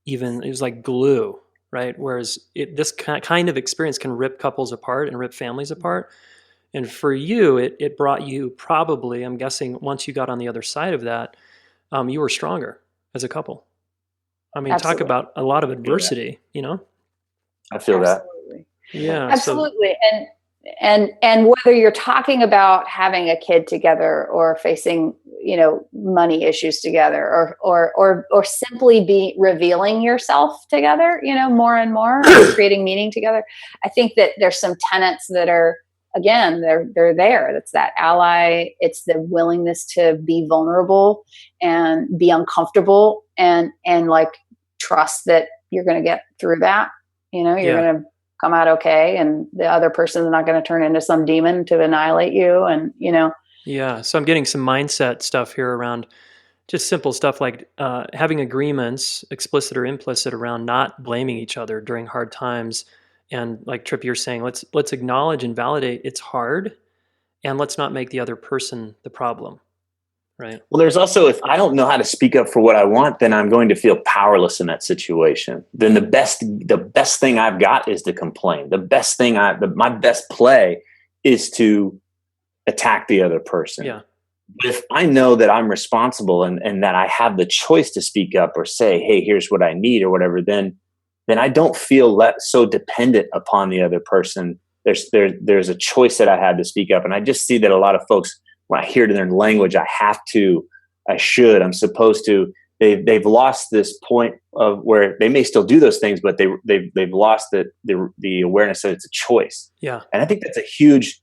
it was like glue. Right. Whereas this kind of experience can rip couples apart and rip families apart. And for you, it brought you probably, I'm guessing, once you got on the other side of that, you were stronger as a couple. I mean, Absolutely. Talk about a lot of adversity, I feel that. Yeah. Absolutely. And whether you're talking about having a kid together or facing, money issues together or simply be revealing yourself together, more and more, creating meaning together. I think that there's some tenets that are, again, they're there. That's that ally. It's the willingness to be vulnerable and be uncomfortable and like trust that you're going to get through that. You're going to come out okay, and the other person is not going to turn into some demon to annihilate you. And Yeah. So I'm getting some mindset stuff here around just simple stuff like having agreements, explicit or implicit, around not blaming each other during hard times. And like Tripp, you're saying, let's acknowledge and validate it's hard, and let's not make the other person the problem. Right. Well, there's also, if I don't know how to speak up for what I want, then I'm going to feel powerless in that situation. Then the best thing I've got is to complain. The best thing my best play is to attack the other person. Yeah. If I know that I'm responsible and that I have the choice to speak up or say, hey, here's what I need or whatever, then I don't feel so dependent upon the other person. There's a choice that I had to speak up. And I just see that a lot of folks, when I hear it in their language, I should, I'm supposed to, they've lost this point of where they may still do those things, but they've lost the awareness that it's a choice. Yeah. And I think that's a huge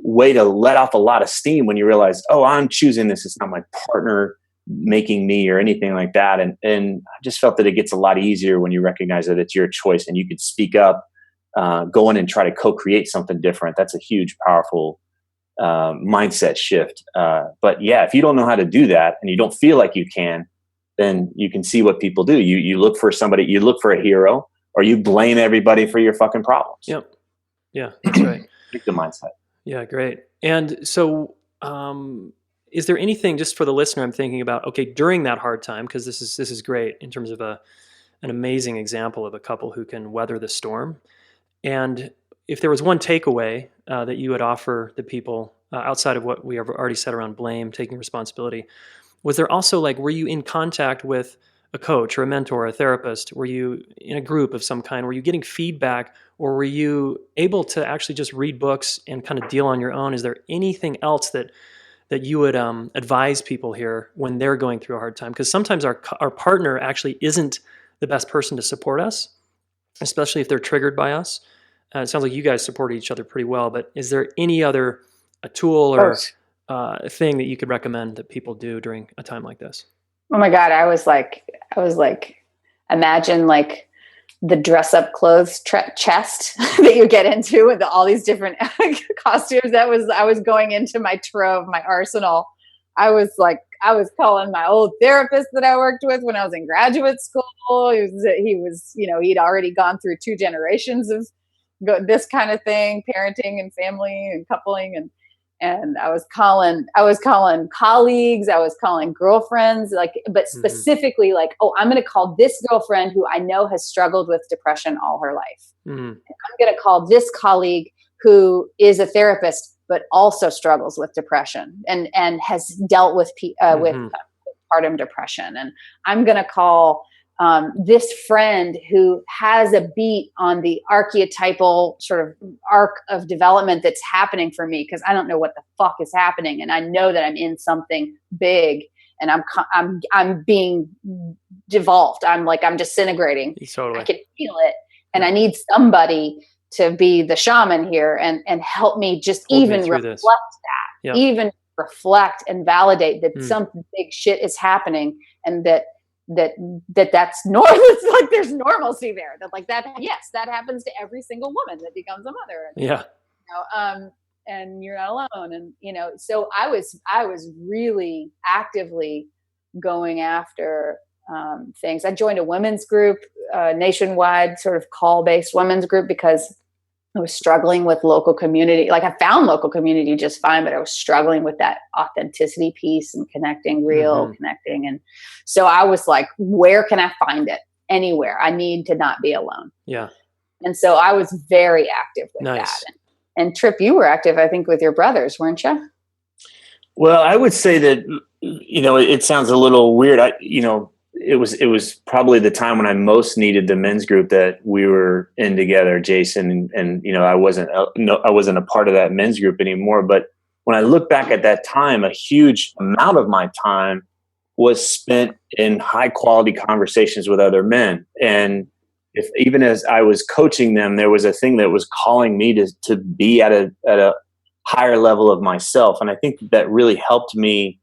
way to let off a lot of steam when you realize, oh, I'm choosing this. It's not my partner making me or anything like that. And I just felt that it gets a lot easier when you recognize that it's your choice and you can speak up, go in and try to co-create something different. That's a huge, powerful mindset shift. But yeah, if you don't know how to do that and you don't feel like you can, then you can see what people do. You look for somebody, you look for a hero, or you blame everybody for your fucking problems. Yep. Yeah, that's right. Pick the mindset. Yeah, great. And so, is there anything, just for the listener, I'm thinking about, okay, during that hard time, because this is great in terms of an amazing example of a couple who can weather the storm. And if there was one takeaway that you would offer the people outside of what we have already said around blame, taking responsibility, was there also, like, were you in contact with a coach or a mentor or a therapist? Were you in a group of some kind? Were you getting feedback, or were you able to actually just read books and kind of deal on your own? Is there anything else that you would advise people here when they're going through a hard time? Because sometimes our partner actually isn't the best person to support us, especially if they're triggered by us. It sounds like you guys support each other pretty well, but is there any other a tool Of or course. a thing that you could recommend that people do during a time like this? Oh my God. I was like, imagine like the dress up clothes chest that you get into with all these different costumes. I was going into my trove, my arsenal. I was calling my old therapist that I worked with when I was in graduate school. He was, he'd already gone through 2 generations of this kind of thing, parenting and family and coupling. And I was calling colleagues, I was calling girlfriends, but specifically like, oh, I'm going to call this girlfriend who I know has struggled with depression all her life. Mm-hmm. I'm going to call this colleague who is a therapist, but also struggles with depression and has dealt with postpartum depression. And I'm going to call this friend who has a beat on the archetypal sort of arc of development that's happening for me, because I don't know what the fuck is happening, and I know that I'm in something big, and I'm being devolved. I'm disintegrating. Totally. I can feel it, and I need somebody to be the shaman here and help me just even reflect that, yep. even reflect and validate that some big shit is happening, and that's normal. It's like there's normalcy there. That like that. Yes, that happens to every single woman that becomes a mother. And, yeah. And you're not alone. And so I was really actively going after things. I joined a women's group, nationwide sort of call-based women's group, because I was struggling with local community. Like I found local community just fine, but I was struggling with that authenticity piece and connecting, connecting. And so I was like, where can I find it? Anywhere. I need to not be alone. Yeah. And so I was very active with that. And Trip, you were active, I think, with your brothers, weren't you? Well, I would say that, it sounds a little weird. It was probably the time when I most needed the men's group that we were in together, Jason, and I wasn't a part of that men's group anymore. But when I look back at that time, a huge amount of my time was spent in high quality conversations with other men. And even as I was coaching them, there was a thing that was calling me to be at a higher level of myself. And I think that really helped me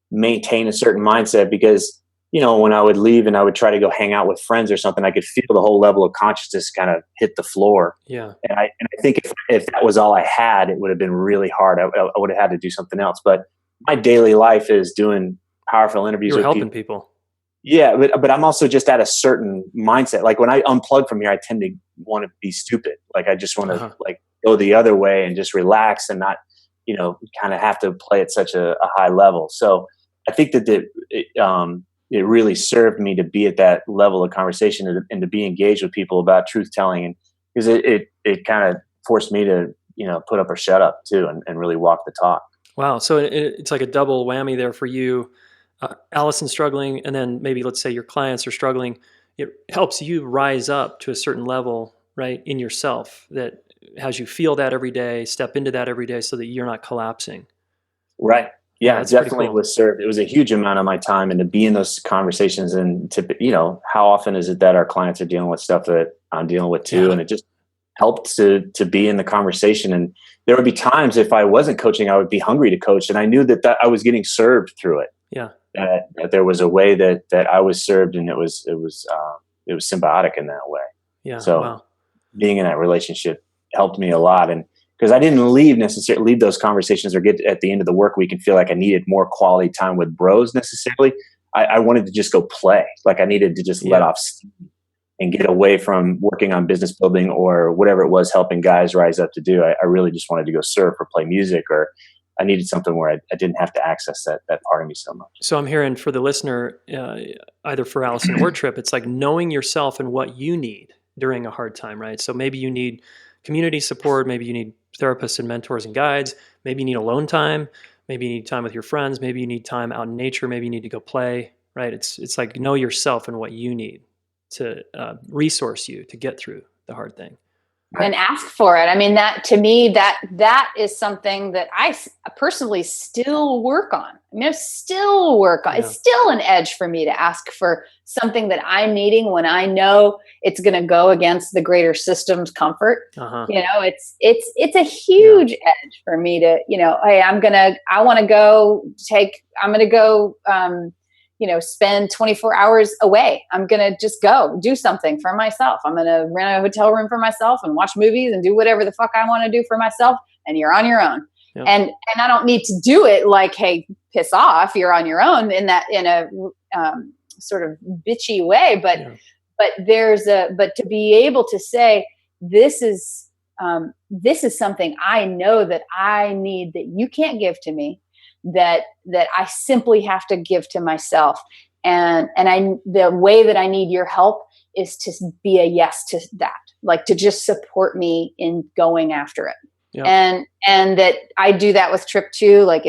maintain a certain mindset, because when I would leave and I would try to go hang out with friends or something, I could feel the whole level of consciousness kind of hit the floor. Yeah. And I think if that was all I had, it would have been really hard. I would have had to do something else. But my daily life is doing powerful interviews with helping people. Yeah. But I'm also just at a certain mindset. Like when I unplug from here, I tend to want to be stupid. Like I just want to go the other way and just relax and not, kind of have to play at such a high level. So I think that it really served me to be at that level of conversation and to be engaged with people about truth telling, and because it kind of forced me to put up or shut up too, and really walk the talk. Wow. So it's like a double whammy there for you. Allison struggling, and then maybe let's say your clients are struggling. It helps you rise up to a certain level, right, in yourself that has you feel that every day, step into that every day, so that you're not collapsing. Right. Yeah, that's definitely cool. was served. It was a huge amount of my time, and to be in those conversations, and to, how often is it that our clients are dealing with stuff that I'm dealing with too. Yeah. And it just helped to be in the conversation. And there would be times if I wasn't coaching, I would be hungry to coach. And I knew that I was getting served through it. Yeah. That there was a way that I was served, and it was symbiotic in that way. Yeah. So being in that relationship helped me a lot. And because I didn't leave those conversations or get at the end of the work week and feel like I needed more quality time with bros necessarily. I wanted to just go play. Like I needed to just let off steam and get away from working on business building or whatever it was helping guys rise up to do. I really just wanted to go surf or play music, or I needed something where I didn't have to access that part of me so much. So I'm hearing for the listener, either for Allison or Trip, it's like knowing yourself and what you need during a hard time, right? So maybe you need community support, maybe you need therapists and mentors and guides, maybe you need alone time, maybe you need time with your friends, maybe you need time out in nature, maybe you need to go play, right? It's like know yourself and what you need to resource you to get through the hard thing. and ask for it. I mean, that to me, that is something that I personally still work on. I mean, I still work on. Yeah. It's still an edge for me to ask for something that I'm needing when I know it's going to go against the greater system's comfort. Uh-huh. You know, it's a huge edge for me to, you know, hey, I'm going to go spend 24 hours away. I'm going to just go do something for myself. I'm going to rent a hotel room for myself and watch movies and do whatever the fuck I want to do for myself. And you're on your own. Yep. And I don't need to do it like, hey, piss off, you're on your own in a sort of bitchy way. But to be able to say, this is something I know that I need that you can't give to me, that I simply have to give to myself. And the way that I need your help is to be a yes to that, like to just support me in going after it. Yep. And that I do that with Trip too. Like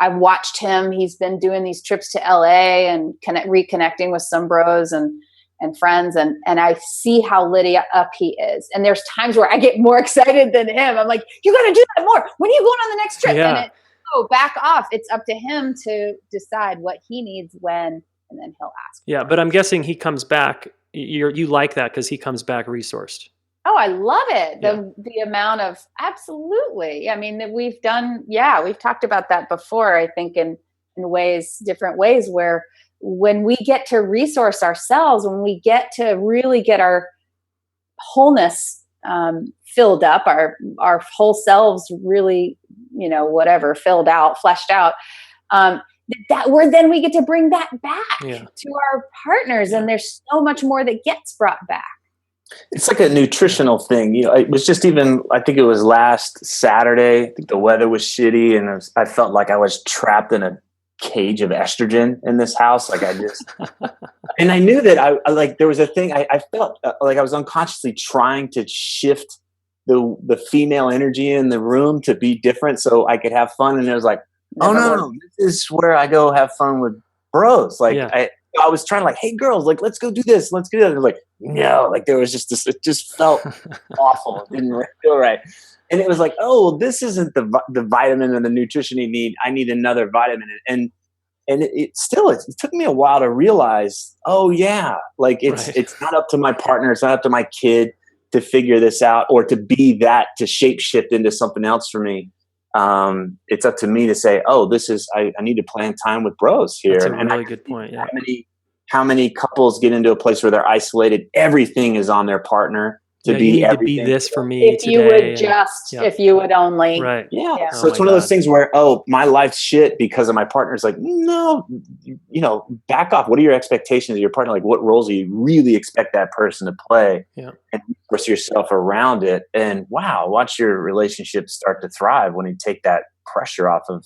I've watched him, he's been doing these trips to LA and reconnecting with some bros and friends. And I see how lit up he is. And there's times where I get more excited than him. I'm like, you got to do that more. When are you going on the next trip? Yeah. And back off. It's up to him to decide what he needs when, and then he'll ask. Yeah. But I'm guessing he comes back. You like that because he comes back resourced. Oh, I love it. The amount of, absolutely. I mean, that we've talked about that before, I think in different ways where when we get to resource ourselves, when we get to really get our wholeness filled up, our whole selves really, filled out, fleshed out, then we get to bring that back to our partners. Yeah. And there's so much more that gets brought back. It's like a nutritional thing. It was just I think it was last Saturday. I think the weather was shitty and I felt like I was trapped in a cage of estrogen in this house. Like and I knew that there was a thing I felt like I was unconsciously trying to shift the female energy in the room to be different so I could have fun. And it was like, no, this is where I go have fun with bros. I was trying to hey girls, let's go do this. Let's do that. And like, no, there was just this, it just felt awful. It didn't feel right. And it was like, oh, this isn't the vitamin and the nutrition you need. I need another vitamin. And it took me a while to realize, oh yeah, it's not up to my partner. It's not up to my kid to figure this out or to be that, to shape shift into something else for me. It's up to me to say, oh, I need to plan time with bros here. That's a really good point. Yeah. How many couples get into a place where they're isolated? Everything is on their partner to be you need everything. To be this for me if today. You would if you would only. Right. Yeah. So it's one of those things where, my life's shit because of my partner's like, no, back off. What are your expectations of your partner? Like what roles do you really expect that person to play? Yeah. And force yourself around it. And watch your relationship start to thrive when you take that pressure off of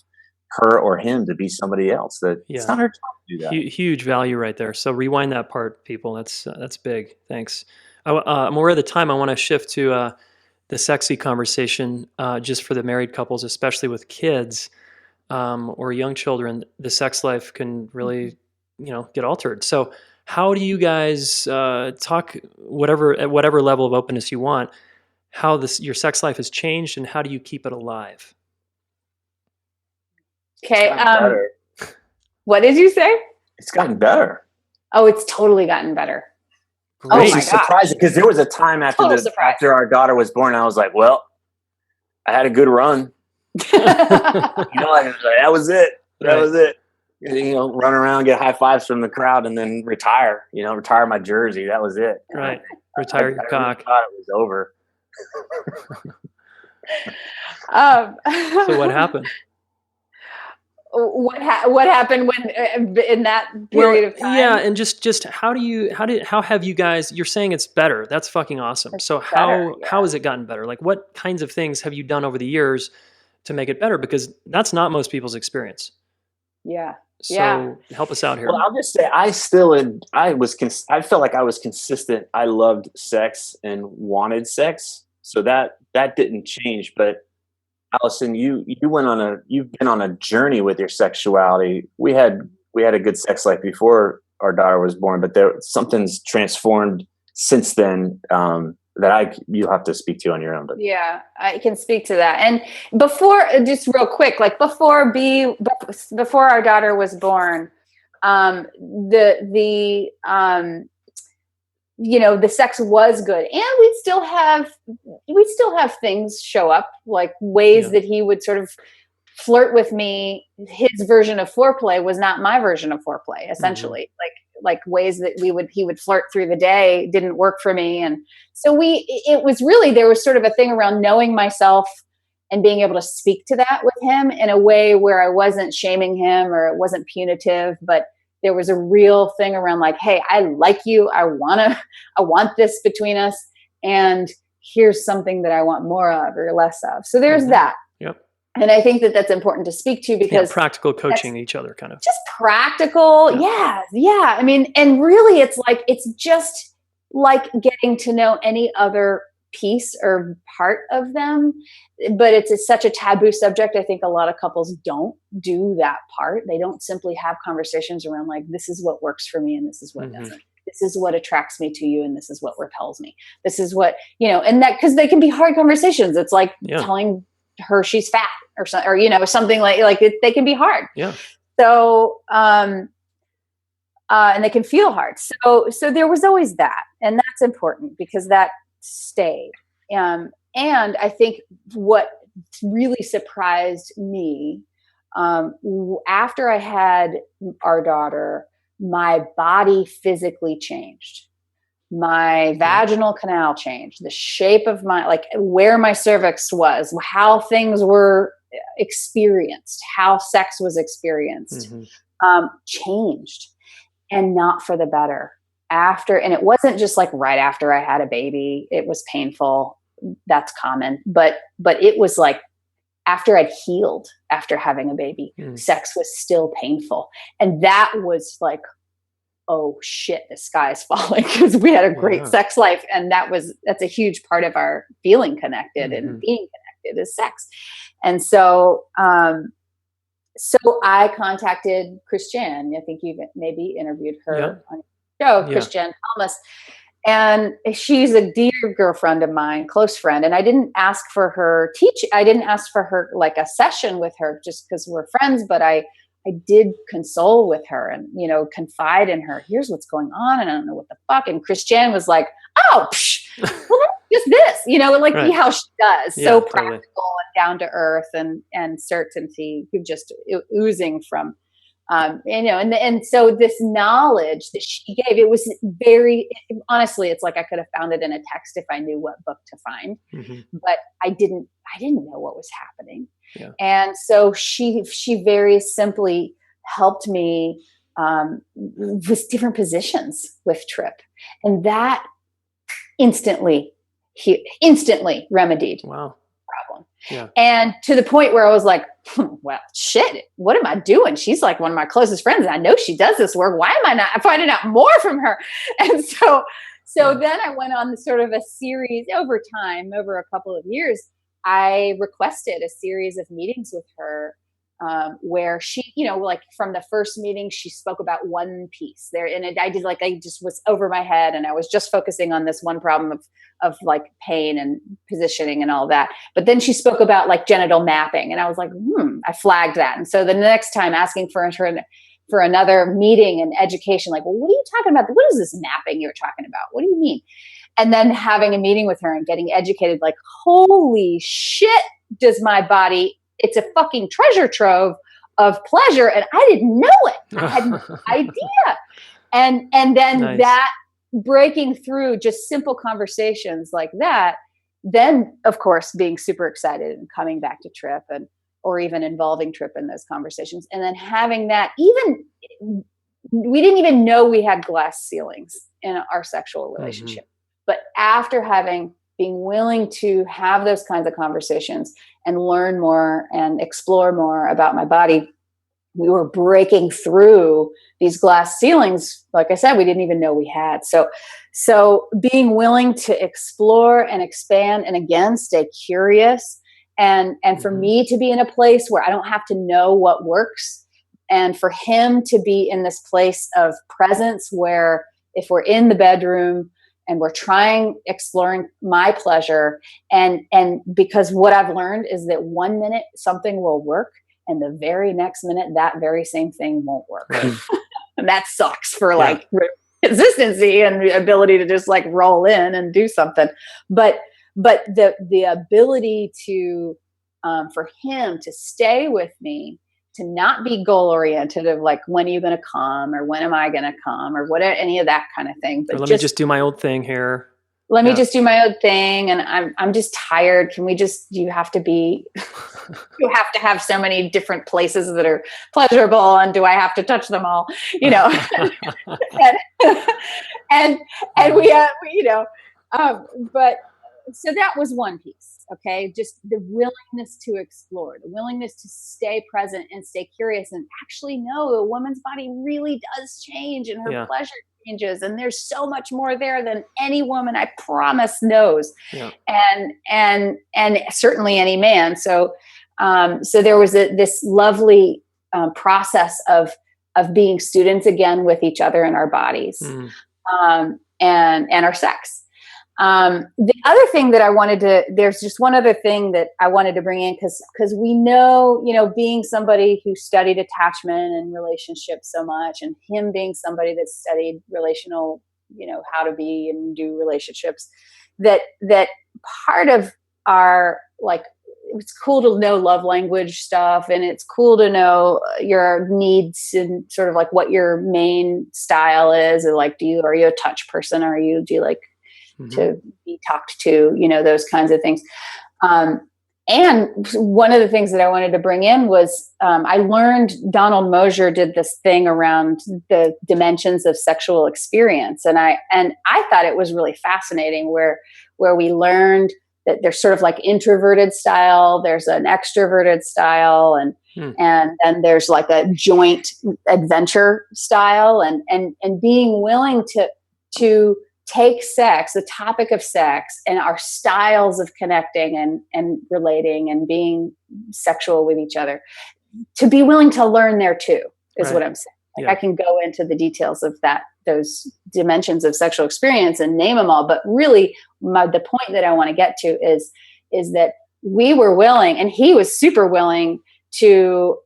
her or him to be somebody else. It's not her job to do that. Huge value right there. So rewind that part, people. That's big. Thanks. More of the time, I want to shift to the sexy conversation just for the married couples, especially with kids or young children. The sex life can really, get altered. So how do you guys talk at whatever level of openness you want, how your sex life has changed and how do you keep it alive? Okay. What did you say? It's gotten better. Oh, it's totally gotten better. Great. Oh, surprising because there was a time after our daughter was born, I was like, well, I had a good run. That was it. That was it. Run around, get high fives from the crowd, and then retire. Retire my jersey. That was it. Right. Retire your cock. I thought it was over. So what happened? What happened when in that period of time? Yeah, and just how have you guys? You're saying it's better. That's fucking awesome. So how has it gotten better? Like what kinds of things have you done over the years to make it better? Because that's not most people's experience. Yeah. So help us out here. Well, I'll just say I felt like I was consistent. I loved sex and wanted sex, so that didn't change. But Allison, you've been on a journey with your sexuality. We had a good sex life before our daughter was born, but something's transformed since then. that you have to speak to on your own. But yeah, I can speak to that. And before, just real quick, like before our daughter was born, the sex was good, and we'd still have things show up, like ways that he would sort of flirt with me. His version of foreplay was not my version of foreplay, essentially. Like ways that he would flirt through the day didn't work for me. And so there was sort of a thing around knowing myself and being able to speak to that with him in a way where I wasn't shaming him or it wasn't punitive, but there was a real thing around like, hey, I like you. I want this between us. And here's something that I want more of or less of. So there's that. Yep. And I think that that's important to speak to because practical coaching each other kind of. Just practical. Yeah. I mean, and really it's just like getting to know any other piece or part of them, but it's such a taboo subject. I think a lot of couples don't do that part. They don't simply have conversations around like, this is what works for me and this is what doesn't. This is what attracts me to you and this is what repels me. This is what, and that, because they can be hard conversations. It's like telling her she's fat or something like they can be hard. Yeah. So, and they can feel hard. So there was always that, and that's important because that stayed. And I think what really surprised me, after I had our daughter, my body physically changed. My vaginal canal changed, the shape of where my cervix was, how things were experienced, how sex was experienced, changed, and not for the better. And it wasn't just like right after I had a baby, it was painful. That's common, but it was like after I'd healed after having a baby, sex was still painful. And that was like, oh shit, the sky is falling, because we had a great sex life. And that's a huge part of our feeling connected and being connected is sex. And so, I contacted Christiane. I think you've maybe interviewed her on your show, Christiane Thomas. And she's a dear girlfriend of mine, close friend. And I didn't ask for her I didn't ask for her like a session with her just because we're friends, but I did console with her and, confide in her. Here's what's going on. And I don't know what the fuck. And Christiane was like, oh, well, that's just this, how she does. So practical and down to earth and certainty, just oozing from, and so this knowledge that she gave, it was honestly, it's like I could have found it in a text if I knew what book to find, but I didn't know what was happening. Yeah. And so she very simply helped me with different positions with Trip, and that instantly remedied the problem. Yeah. And to the point where I was like, well, shit, what am I doing? She's like one of my closest friends, and I know she does this work. Why am I not finding out more from her? And so then I went on sort of a series over time, over a couple of years. I requested a series of meetings with her where she, from the first meeting, she spoke about one piece there. And I just was over my head and I was just focusing on this one problem of like pain and positioning and all that. But then she spoke about like genital mapping, and I was like, I flagged that. And so the next time asking for another meeting and education, like, well, what are you talking about? What is this mapping you're talking about? What do you mean? And then having a meeting with her and getting educated, like, holy shit, does my body, it's a fucking treasure trove of pleasure. And I didn't know it. I had no idea. And then that breaking through just simple conversations like that, then of course, being super excited and coming back to Trip or even involving Trip in those conversations. And then having that, we didn't even know we had glass ceilings in our sexual relationship. But after being willing to have those kinds of conversations and learn more and explore more about my body, we were breaking through these glass ceilings. Like I said, we didn't even know we had. So being willing to explore and expand, and again, stay curious, and for me to be in a place where I don't have to know what works, and for him to be in this place of presence where if we're in the bedroom and we're exploring my pleasure. And because what I've learned is that 1 minute something will work, and the very next minute, that very same thing won't work. Right. And that sucks for like consistency and the ability to just like roll in and do something. But the ability to, for him to stay with me, to not be goal oriented of like, when are you going to come, or when am I going to come, or what, any of that kind of thing. But let me just do my old thing here. Let me just do my own thing. And I'm just tired. Can we just, you have to have so many different places that are pleasurable, and do I have to touch them all, and but so that was one piece. Okay. Just the willingness to explore, the willingness to stay present and stay curious, and actually know a woman's body really does change, and her pleasure changes, and there's so much more there than any woman, I promise, knows. And certainly any man. So there was this lovely process of being students again with each other and our bodies, and our sex. The other thing that there's just one other thing that I wanted to bring in, because we know, being somebody who studied attachment and relationships so much, and him being somebody that studied relational, how to be and do relationships, that part of our, like, it's cool to know love language stuff, and it's cool to know your needs and sort of like what your main style is, or like, are you a touch person, or do you like to be talked to, those kinds of things. And one of the things that I wanted to bring in was, I learned Donald Mosier did this thing around the dimensions of sexual experience. And I thought it was really fascinating, where we learned that there's sort of like introverted style, there's an extroverted style, and then there's like a joint adventure style, and being willing to take sex, the topic of sex, and our styles of connecting and relating and being sexual with each other, to be willing to learn there too, is what I'm saying. Like, I can go into the details of those dimensions of sexual experience and name them all, but really the point that I want to get to is that we were willing, and he was super willing to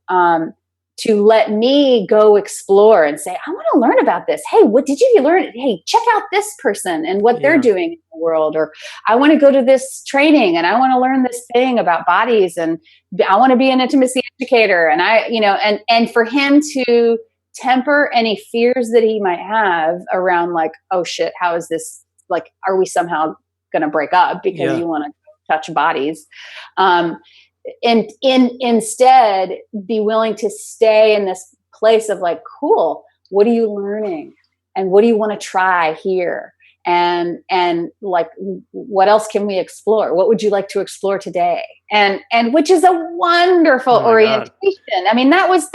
let me go explore and say, I want to learn about this. Hey, what did you learn? Hey, check out this person and what they're doing in the world. Or I want to go to this training and I want to learn this thing about bodies, and I want to be an intimacy educator. And and for him to temper any fears that he might have around, like, oh shit, how is this, like, are we somehow going to break up because you want to touch bodies? And instead be willing to stay in this place of like, cool, what are you learning, and what do you want to try here, and like, what else can we explore? What would you like to explore today? And which is a wonderful orientation. God. I mean, that's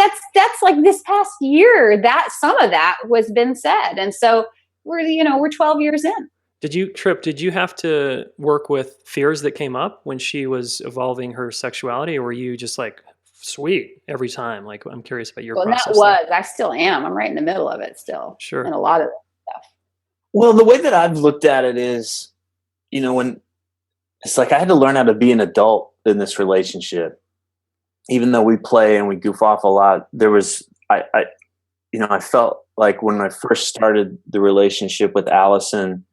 like this past year that some of that was been said, and so we're 12 years in. Did you have to work with fears that came up when she was evolving her sexuality, or were you just like, sweet, every time? Like, I'm curious about your process. I still am. I'm right in the middle of it still. Sure. And a lot of stuff. Well, the way that I've looked at it is, when it's like I had to learn how to be an adult in this relationship, even though we play and we goof off a lot. There was, I felt like when I first started the relationship with Allison,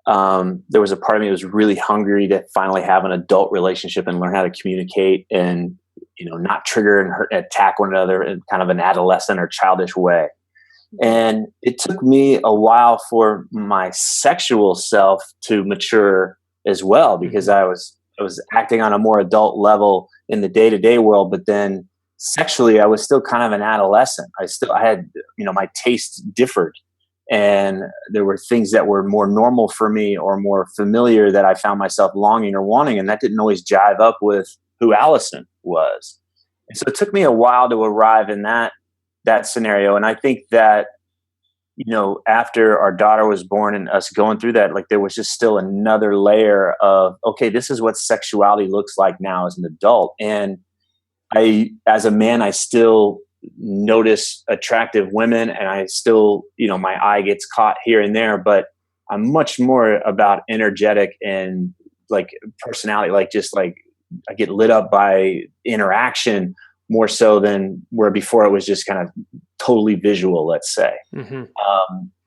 there was a part of me that was really hungry to finally have an adult relationship and learn how to communicate and, not trigger and attack one another in kind of an adolescent or childish way. And it took me a while for my sexual self to mature as well, because I was acting on a more adult level in the day-to-day world, but then sexually I was still kind of an adolescent. I had, my tastes differed. And there were things that were more normal for me or more familiar that I found myself longing or wanting. And that didn't always jive up with who Allison was. And so it took me a while to arrive in that scenario. And I think that, after our daughter was born and us going through that, like, there was just still another layer of, okay, this is what sexuality looks like now as an adult. And as a man, I still notice attractive women, and I still, my eye gets caught here and there, but I'm much more about energetic and like personality, like just like I get lit up by interaction more so than where before it was just kind of totally visual, let's say. Mm-hmm.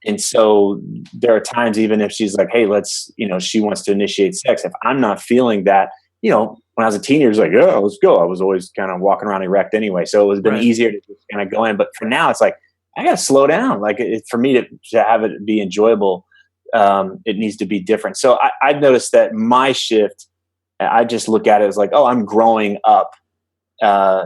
And so there are times, even if she's like, hey, let's, she wants to initiate sex. If I'm not feeling that, when I was a teenager, it was like, yeah, let's go. I was always kind of walking around erect anyway. So it was been easier to just kind of go in. But for now, it's like, I got to slow down. Like for me to have it be enjoyable, it needs to be different. So I've noticed that my shift, I just look at it as like, oh, I'm growing up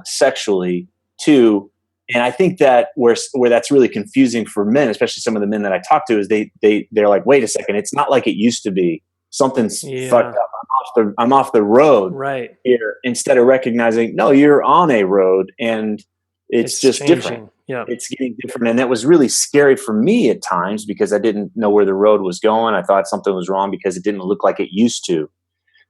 sexually too. And I think that where that's really confusing for men, especially some of the men that I talk to, is they're like, wait a second, it's not like it used to be. Something's fucked up. I'm off the road here, instead of recognizing, no, you're on a road and it's just changing. Different. Yeah. It's getting different. And that was really scary for me at times because I didn't know where the road was going. I thought something was wrong because it didn't look like it used to.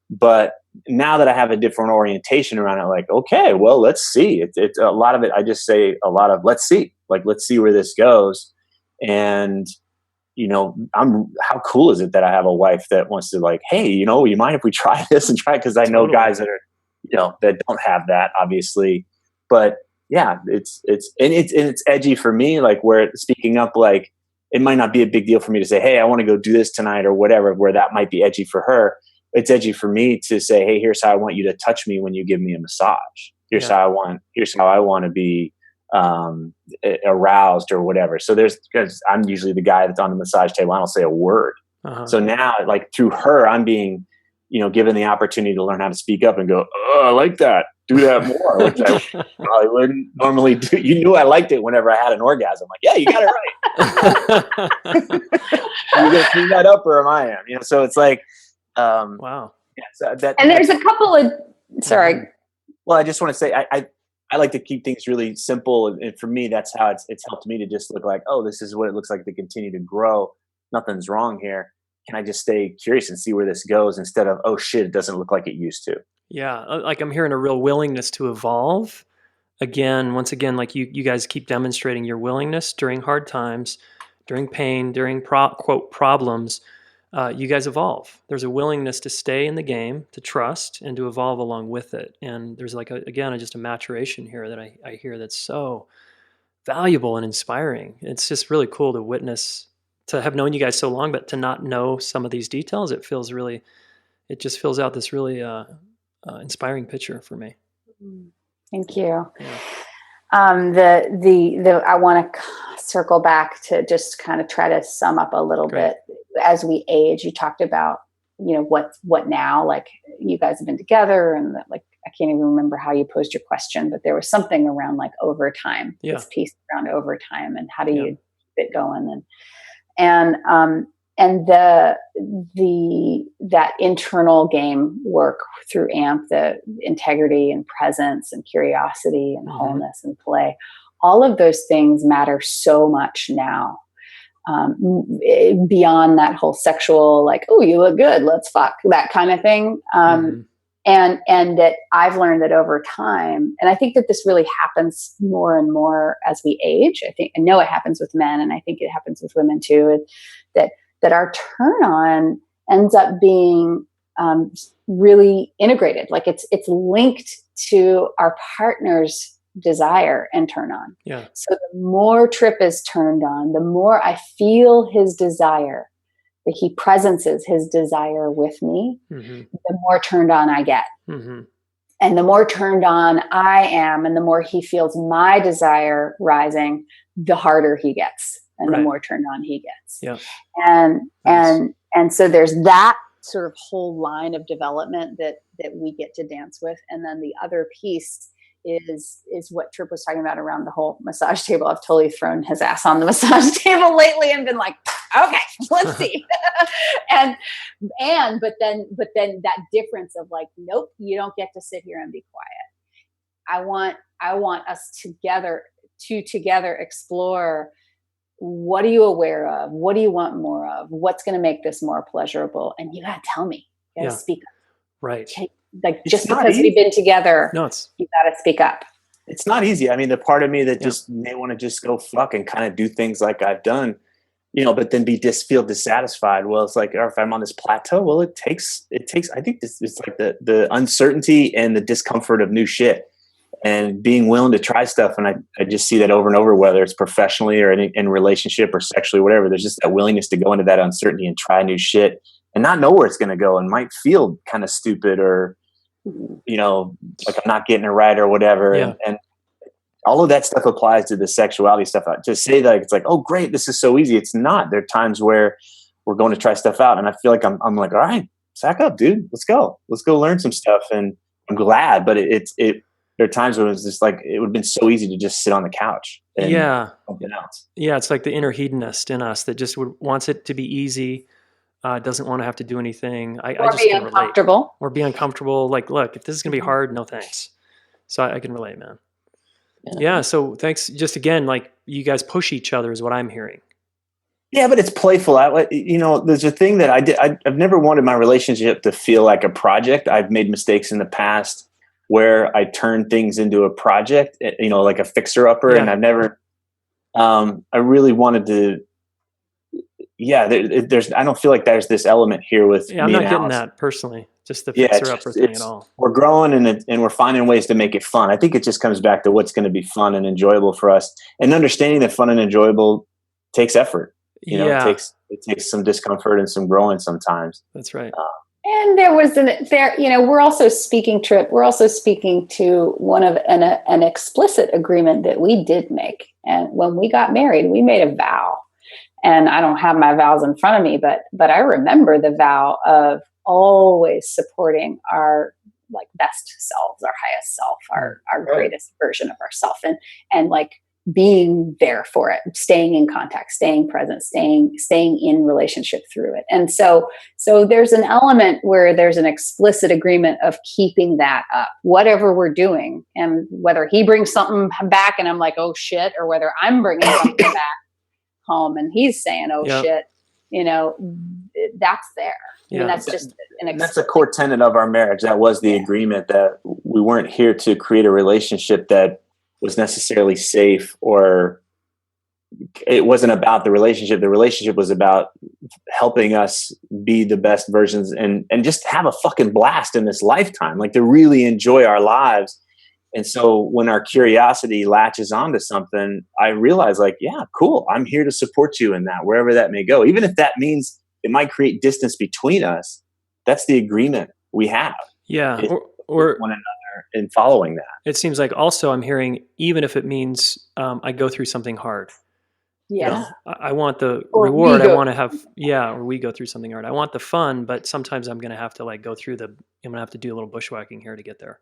But now that I have a different orientation around it, like, okay, well, let's see. It's a lot of it. I just say a lot of, let's see, let's see where this goes. And, how cool is it that I have a wife that wants to like, hey, you mind if we try this and try it? Cause I know guys that are, that don't have that obviously, but yeah, it's edgy for me. Like where speaking up, like it might not be a big deal for me to say, hey, I want to go do this tonight or whatever, where that might be edgy for her. It's edgy for me to say, hey, here's how I want you to touch me when you give me a massage. Here's how I want to be aroused or whatever. So because I'm usually the guy that's on the massage table. I don't say a word. Uh-huh. So now like through her, I'm being, given the opportunity to learn how to speak up and go, oh, I like that. Do that more, which I probably wouldn't normally do. You knew I liked it whenever I had an orgasm. Like, yeah, you got it right. Are you going to clean that up or am I? So it's like, wow. Yeah, so and there's a couple of, sorry. Well, I just want to say, I like to keep things really simple. And for me, that's how it's helped me to just look like, oh, this is what it looks like to continue to grow. Nothing's wrong here. Can I just stay curious and see where this goes instead of, oh shit, it doesn't look like it used to. Yeah. Like I'm hearing a real willingness to evolve. Once again, like you guys keep demonstrating your willingness during hard times, during pain, during quote problems. You guys evolve. There's a willingness to stay in the game, to trust, and to evolve along with it. And there's like, just a maturation here that I hear that's so valuable and inspiring. It's just really cool to witness, to have known you guys so long, but to not know some of these details, it just fills out this really inspiring picture for me. Thank you. Yeah. I want to circle back to just kind of try to sum up a little bit. As we age, you talked about, what now, like you guys have been together and like, I can't even remember how you posed your question, but there was something around like overtime, this piece around overtime and how do you keep it going? And that internal game work through AMP, the integrity and presence and curiosity and wholeness and play, all of those things matter so much now. Beyond that whole sexual, like, oh, you look good, let's fuck, that kind of thing. And that I've learned that over time, and I think that this really happens more and more as we age. I know it happens with men, and I think it happens with women too, that our turn on ends up being really integrated. Like it's linked to our partner's desire and turn on. Yeah. So the more Trip is turned on, the more I feel his desire, that he presences his desire with me, the more turned on I get. And the more turned on I am, and the more he feels my desire rising, the harder he gets, and the more turned on he gets. Yeah. And so there's that sort of whole line of development that we get to dance with. And then the other piece is what Trip was talking about around the whole massage table. I've totally thrown his ass on the massage table lately and been like, okay, let's see. But then that difference of like, nope, you don't get to sit here and be quiet. I want us together explore, what are you aware of? What do you want more of? What's going to make this more pleasurable? And you got to tell me. You got to speak up. Right. Like just because we've been together, you got to speak up. It's not easy. I mean, the part of me that just may want to just go fuck and kind of do things like I've done, but then feel dissatisfied. Well, it's like, or if I'm on this plateau, well, it takes, I think this is like the uncertainty and the discomfort of new shit and being willing to try stuff. And I just see that over and over, whether it's professionally or in relationship or sexually, whatever, there's just that willingness to go into that uncertainty and try new shit and not know where it's going to go and might feel kind of stupid or, like I'm not getting it right or whatever. Yeah. And all of that stuff applies to the sexuality stuff. To say that it's like, oh, great, this is so easy. It's not. There are times where we're going to try stuff out, and I feel like I'm like, all right, sack up, dude. Let's go learn some stuff. And I'm glad, but there are times when it was just like it would have been so easy to just sit on the couch. And something else. Yeah, it's like the inner hedonist in us that just wants it to be easy. Doesn't want to have to do anything. I just be can uncomfortable. relate. Or be uncomfortable. Like, look, if this is gonna be hard, no thanks. So I can relate, man. Yeah. So thanks. Just again, like you guys push each other is what I'm hearing. Yeah, but it's playful. There's a thing that I did. I've never wanted my relationship to feel like a project. I've made mistakes in the past where I turn things into a project, like a fixer upper. Yeah. And I've never, I really wanted to, I don't feel like there's this element here with me. I'm not getting Alice. that personally. Just the fixer upper thing at all. We're growing and we're finding ways to make it fun. I think it just comes back to what's going to be fun and enjoyable for us, and understanding that fun and enjoyable takes effort. It takes some discomfort and some growing sometimes. That's right. And there was we're also speaking to one of an explicit agreement that we did make. And when we got married, we made a vow. And I don't have my vows in front of me, but I remember the vow of always supporting our like best selves, our highest self, our greatest version of ourself, and like being there for it, staying in contact, staying present, staying in relationship through it. And so there's an element where there's an explicit agreement of keeping that up, whatever we're doing, and whether he brings something back and I'm like, oh shit, or whether I'm bringing something back home and he's saying, oh shit, that's there. I mean, that's just that's a core tenet of our marriage. That was the agreement, that we weren't here to create a relationship that was necessarily safe, or it wasn't about the relationship. The relationship was about helping us be the best versions and just have a fucking blast in this lifetime, like to really enjoy our lives. And so when our curiosity latches onto something, I realize like, yeah, cool. I'm here to support you in that, wherever that may go. Even if that means it might create distance between us, that's the agreement we have. Yeah. Or one another in following that. It seems like also I'm hearing, even if it means I go through something hard. Yeah. I want the reward. I want to have, or we go through something hard. I want the fun, but sometimes I'm going to have to like go through I'm going to have to do a little bushwhacking here to get there.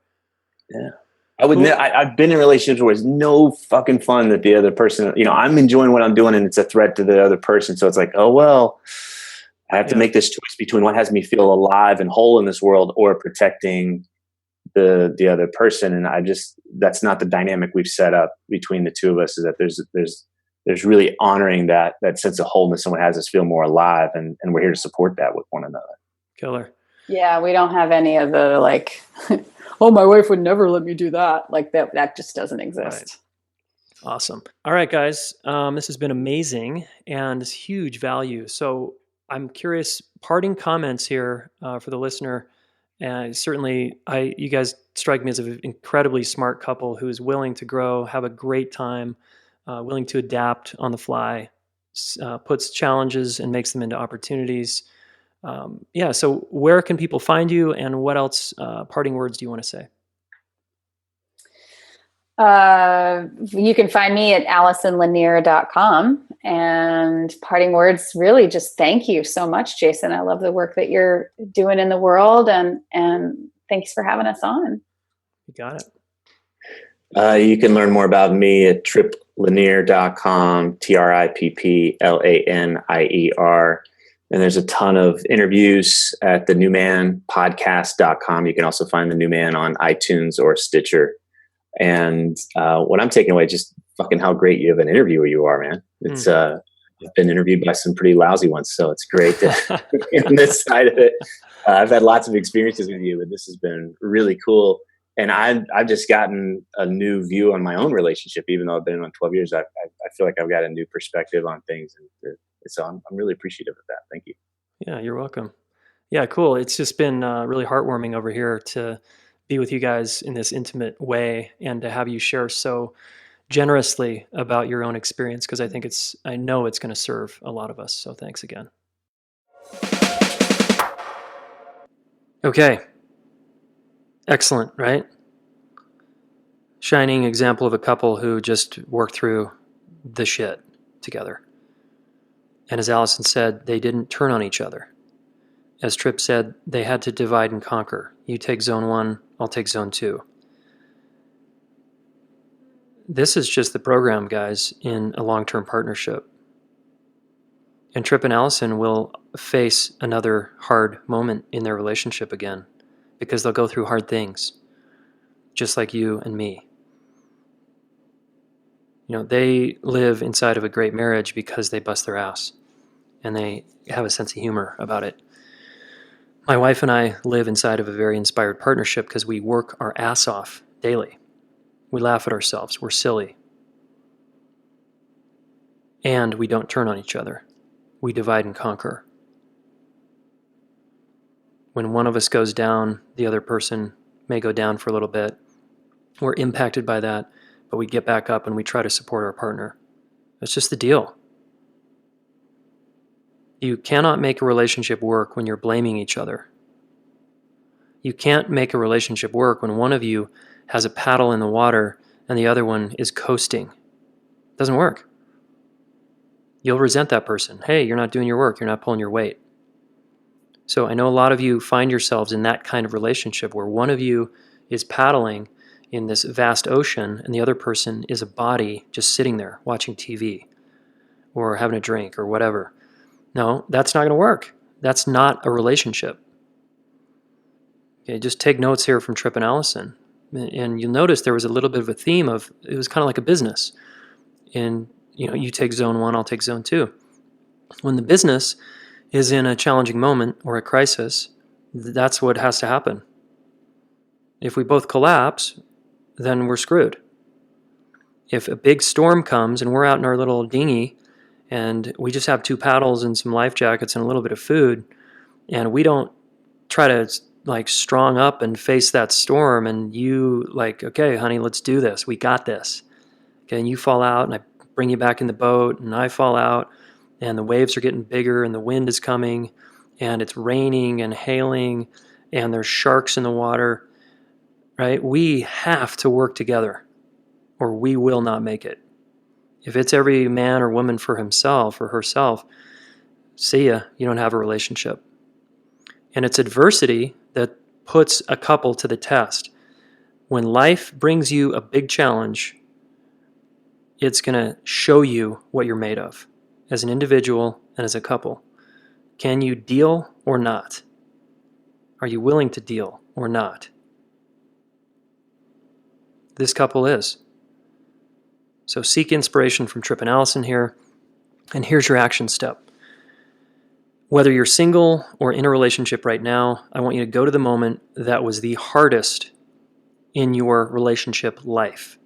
Yeah. I've been in relationships where it's no fucking fun that the other person, I'm enjoying what I'm doing and it's a threat to the other person. So it's like, oh, well, I have to make this choice between what has me feel alive and whole in this world or protecting the other person. And that's not the dynamic we've set up between the two of us, is that there's really honoring that sense of wholeness and what has us feel more alive. And we're here to support that with one another. Killer. Yeah. We don't have any of the like, oh, my wife would never let me do that. Like that just doesn't exist. Right. Awesome. All right, guys. This has been amazing and this huge value. So I'm curious, parting comments here for the listener. Certainly, you guys strike me as an incredibly smart couple who is willing to grow, have a great time, willing to adapt on the fly, puts challenges and makes them into opportunities. So where can people find you, and what else parting words do you want to say? You can find me at AllisonLanier.com, and parting words, really just thank you so much, Jason. I love the work that you're doing in the world, and thanks for having us on. You got it. You can learn more about me at tripplanier.com, TRIPPLANIER. And there's a ton of interviews at the newmanpodcast.com. You can also find the New Man on iTunes or Stitcher. And what I'm taking away, just fucking how great you have an interviewer you are, man. It's I've been interviewed by some pretty lousy ones, so it's great to be on this side of it. I've had lots of experiences with you, but this has been really cool. And I've just gotten a new view on my own relationship, even though I've been on 12 years. I feel like I've got a new perspective on things, and so I'm really appreciative of that. Thank you. Yeah, you're welcome. Yeah, cool. It's just been really heartwarming over here to be with you guys in this intimate way and to have you share so generously about your own experience, because I know it's going to serve a lot of us. So thanks again. Okay. Excellent, right? Shining example of a couple who just worked through the shit together. And as Allison said, they didn't turn on each other. As Tripp said, they had to divide and conquer. You take zone 1, I'll take zone 2. This is just the program, guys, in a long-term partnership. And Tripp and Allison will face another hard moment in their relationship again, because they'll go through hard things, just like you and me. You know, they live inside of a great marriage because they bust their ass, and they have a sense of humor about it. My wife and I live inside of a very inspired partnership because we work our ass off daily. We laugh at ourselves. We're silly. And we don't turn on each other. We divide and conquer. When one of us goes down, the other person may go down for a little bit. We're impacted by that, but we get back up and we try to support our partner. That's just the deal. You cannot make a relationship work when you're blaming each other. You can't make a relationship work when one of you has a paddle in the water and the other one is coasting. It doesn't work. You'll resent that person. Hey, you're not doing your work. You're not pulling your weight. So I know a lot of you find yourselves in that kind of relationship where one of you is paddling in this vast ocean and the other person is a body just sitting there watching TV or having a drink or whatever. No, that's not going to work. That's not a relationship. Okay, just take notes here from Tripp and Allison. And you'll notice there was a little bit of a theme of, it was kind of like a business. And, you take zone 1, I'll take zone 2. When the business is in a challenging moment or a crisis, that's what has to happen. If we both collapse, then we're screwed. If a big storm comes and we're out in our little dinghy and we just have 2 paddles and some life jackets and a little bit of food, and we don't try to strong up and face that storm, and you okay, honey, let's do this. We got this. Okay, and you fall out and I bring you back in the boat and I fall out and the waves are getting bigger and the wind is coming and it's raining and hailing and there's sharks in the water, right? We have to work together or we will not make it. If it's every man or woman for himself or herself, see ya, you don't have a relationship. And it's adversity that puts a couple to the test. When life brings you a big challenge, it's going to show you what you're made of as an individual and as a couple. Can you deal or not? Are you willing to deal or not? This couple is. So seek inspiration from Tripp and Allison here. And here's your action step. Whether you're single or in a relationship right now, I want you to go to the moment that was the hardest in your relationship life.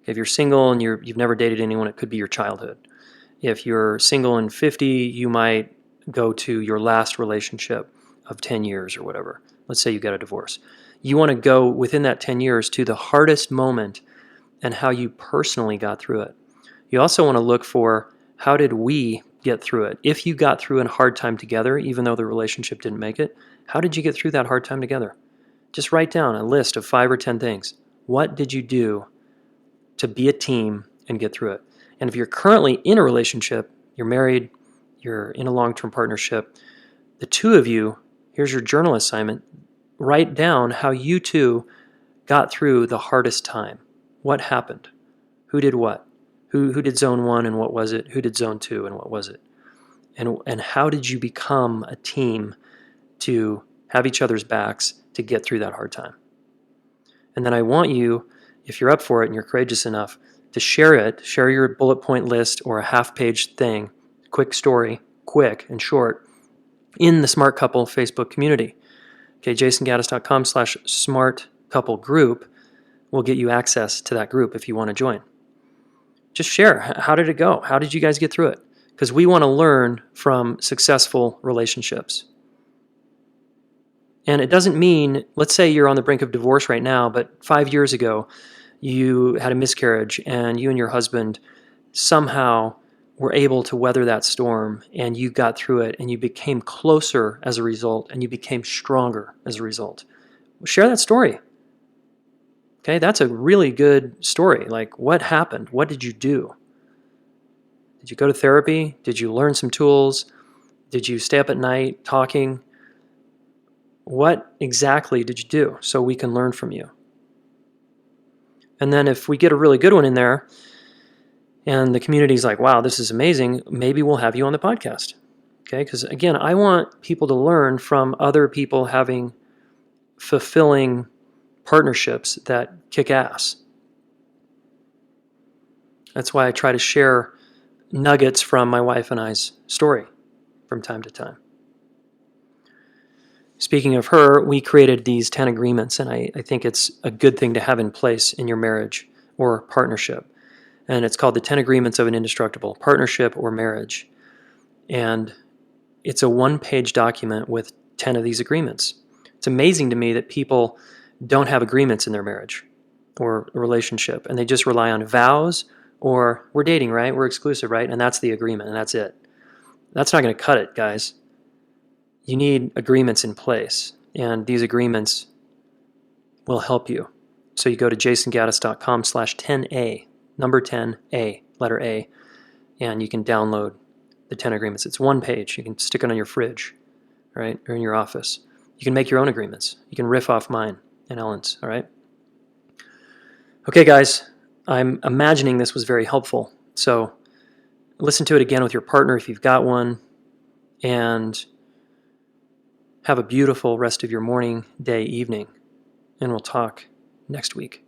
If you're single and you've never dated anyone, it could be your childhood. If you're single and 50, you might go to your last relationship of 10 years or whatever. Let's say you got a divorce. You want to go within that 10 years to the hardest moment and how you personally got through it. You also want to look for, how did we get through it? If you got through a hard time together, even though the relationship didn't make it, how did you get through that hard time together? Just write down a list of 5 or 10 things. What did you do to be a team and get through it? And if you're currently in a relationship, you're married, you're in a long-term partnership, the two of you, here's your journal assignment, write down how you two got through the hardest time. What happened? Who did what? Who did zone 1 and what was it? Who did zone 2 and what was it? And how did you become a team to have each other's backs to get through that hard time? And then I want you, if you're up for it and you're courageous enough, to share your bullet point list or a half-page thing, quick story, quick and short, in the Smart Couple Facebook community. Okay, jasongaddis.com/smartcouple couple group will get you access to that group if you want to join. Just share. How did it go? How did you guys get through it? Because we want to learn from successful relationships. And it doesn't mean, let's say you're on the brink of divorce right now, but 5 years ago, you had a miscarriage and you and your husband somehow were able to weather that storm and you got through it and you became closer as a result and you became stronger as a result. Share that story. Okay, that's a really good story. Like, what happened? What did you do? Did you go to therapy? Did you learn some tools? Did you stay up at night talking? What exactly did you do so we can learn from you? And then if we get a really good one in there and the community's like, wow, this is amazing, maybe we'll have you on the podcast. Okay, because again, I want people to learn from other people having fulfilling partnerships that kick ass. That's why I try to share nuggets from my wife and I's story from time to time. Speaking of her, we created these 10 agreements, and I think it's a good thing to have in place in your marriage or partnership. And it's called the 10 Agreements of an Indestructible Partnership or Marriage. And it's a one-page document with 10 of these agreements. It's amazing to me that people don't have agreements in their marriage or a relationship, and they just rely on vows or we're dating, right? We're exclusive, right? And that's the agreement, and that's it. That's not going to cut it, guys. You need agreements in place, and these agreements will help you. So you go to jasongaddis.com/10A, number 10A, letter A, and you can download the 10 agreements. It's one page. You can stick it on your fridge, right, or in your office. You can make your own agreements. You can riff off mine and Ellen's, all right? Okay, guys, I'm imagining this was very helpful. So listen to it again with your partner if you've got one, and have a beautiful rest of your morning, day, evening, and we'll talk next week.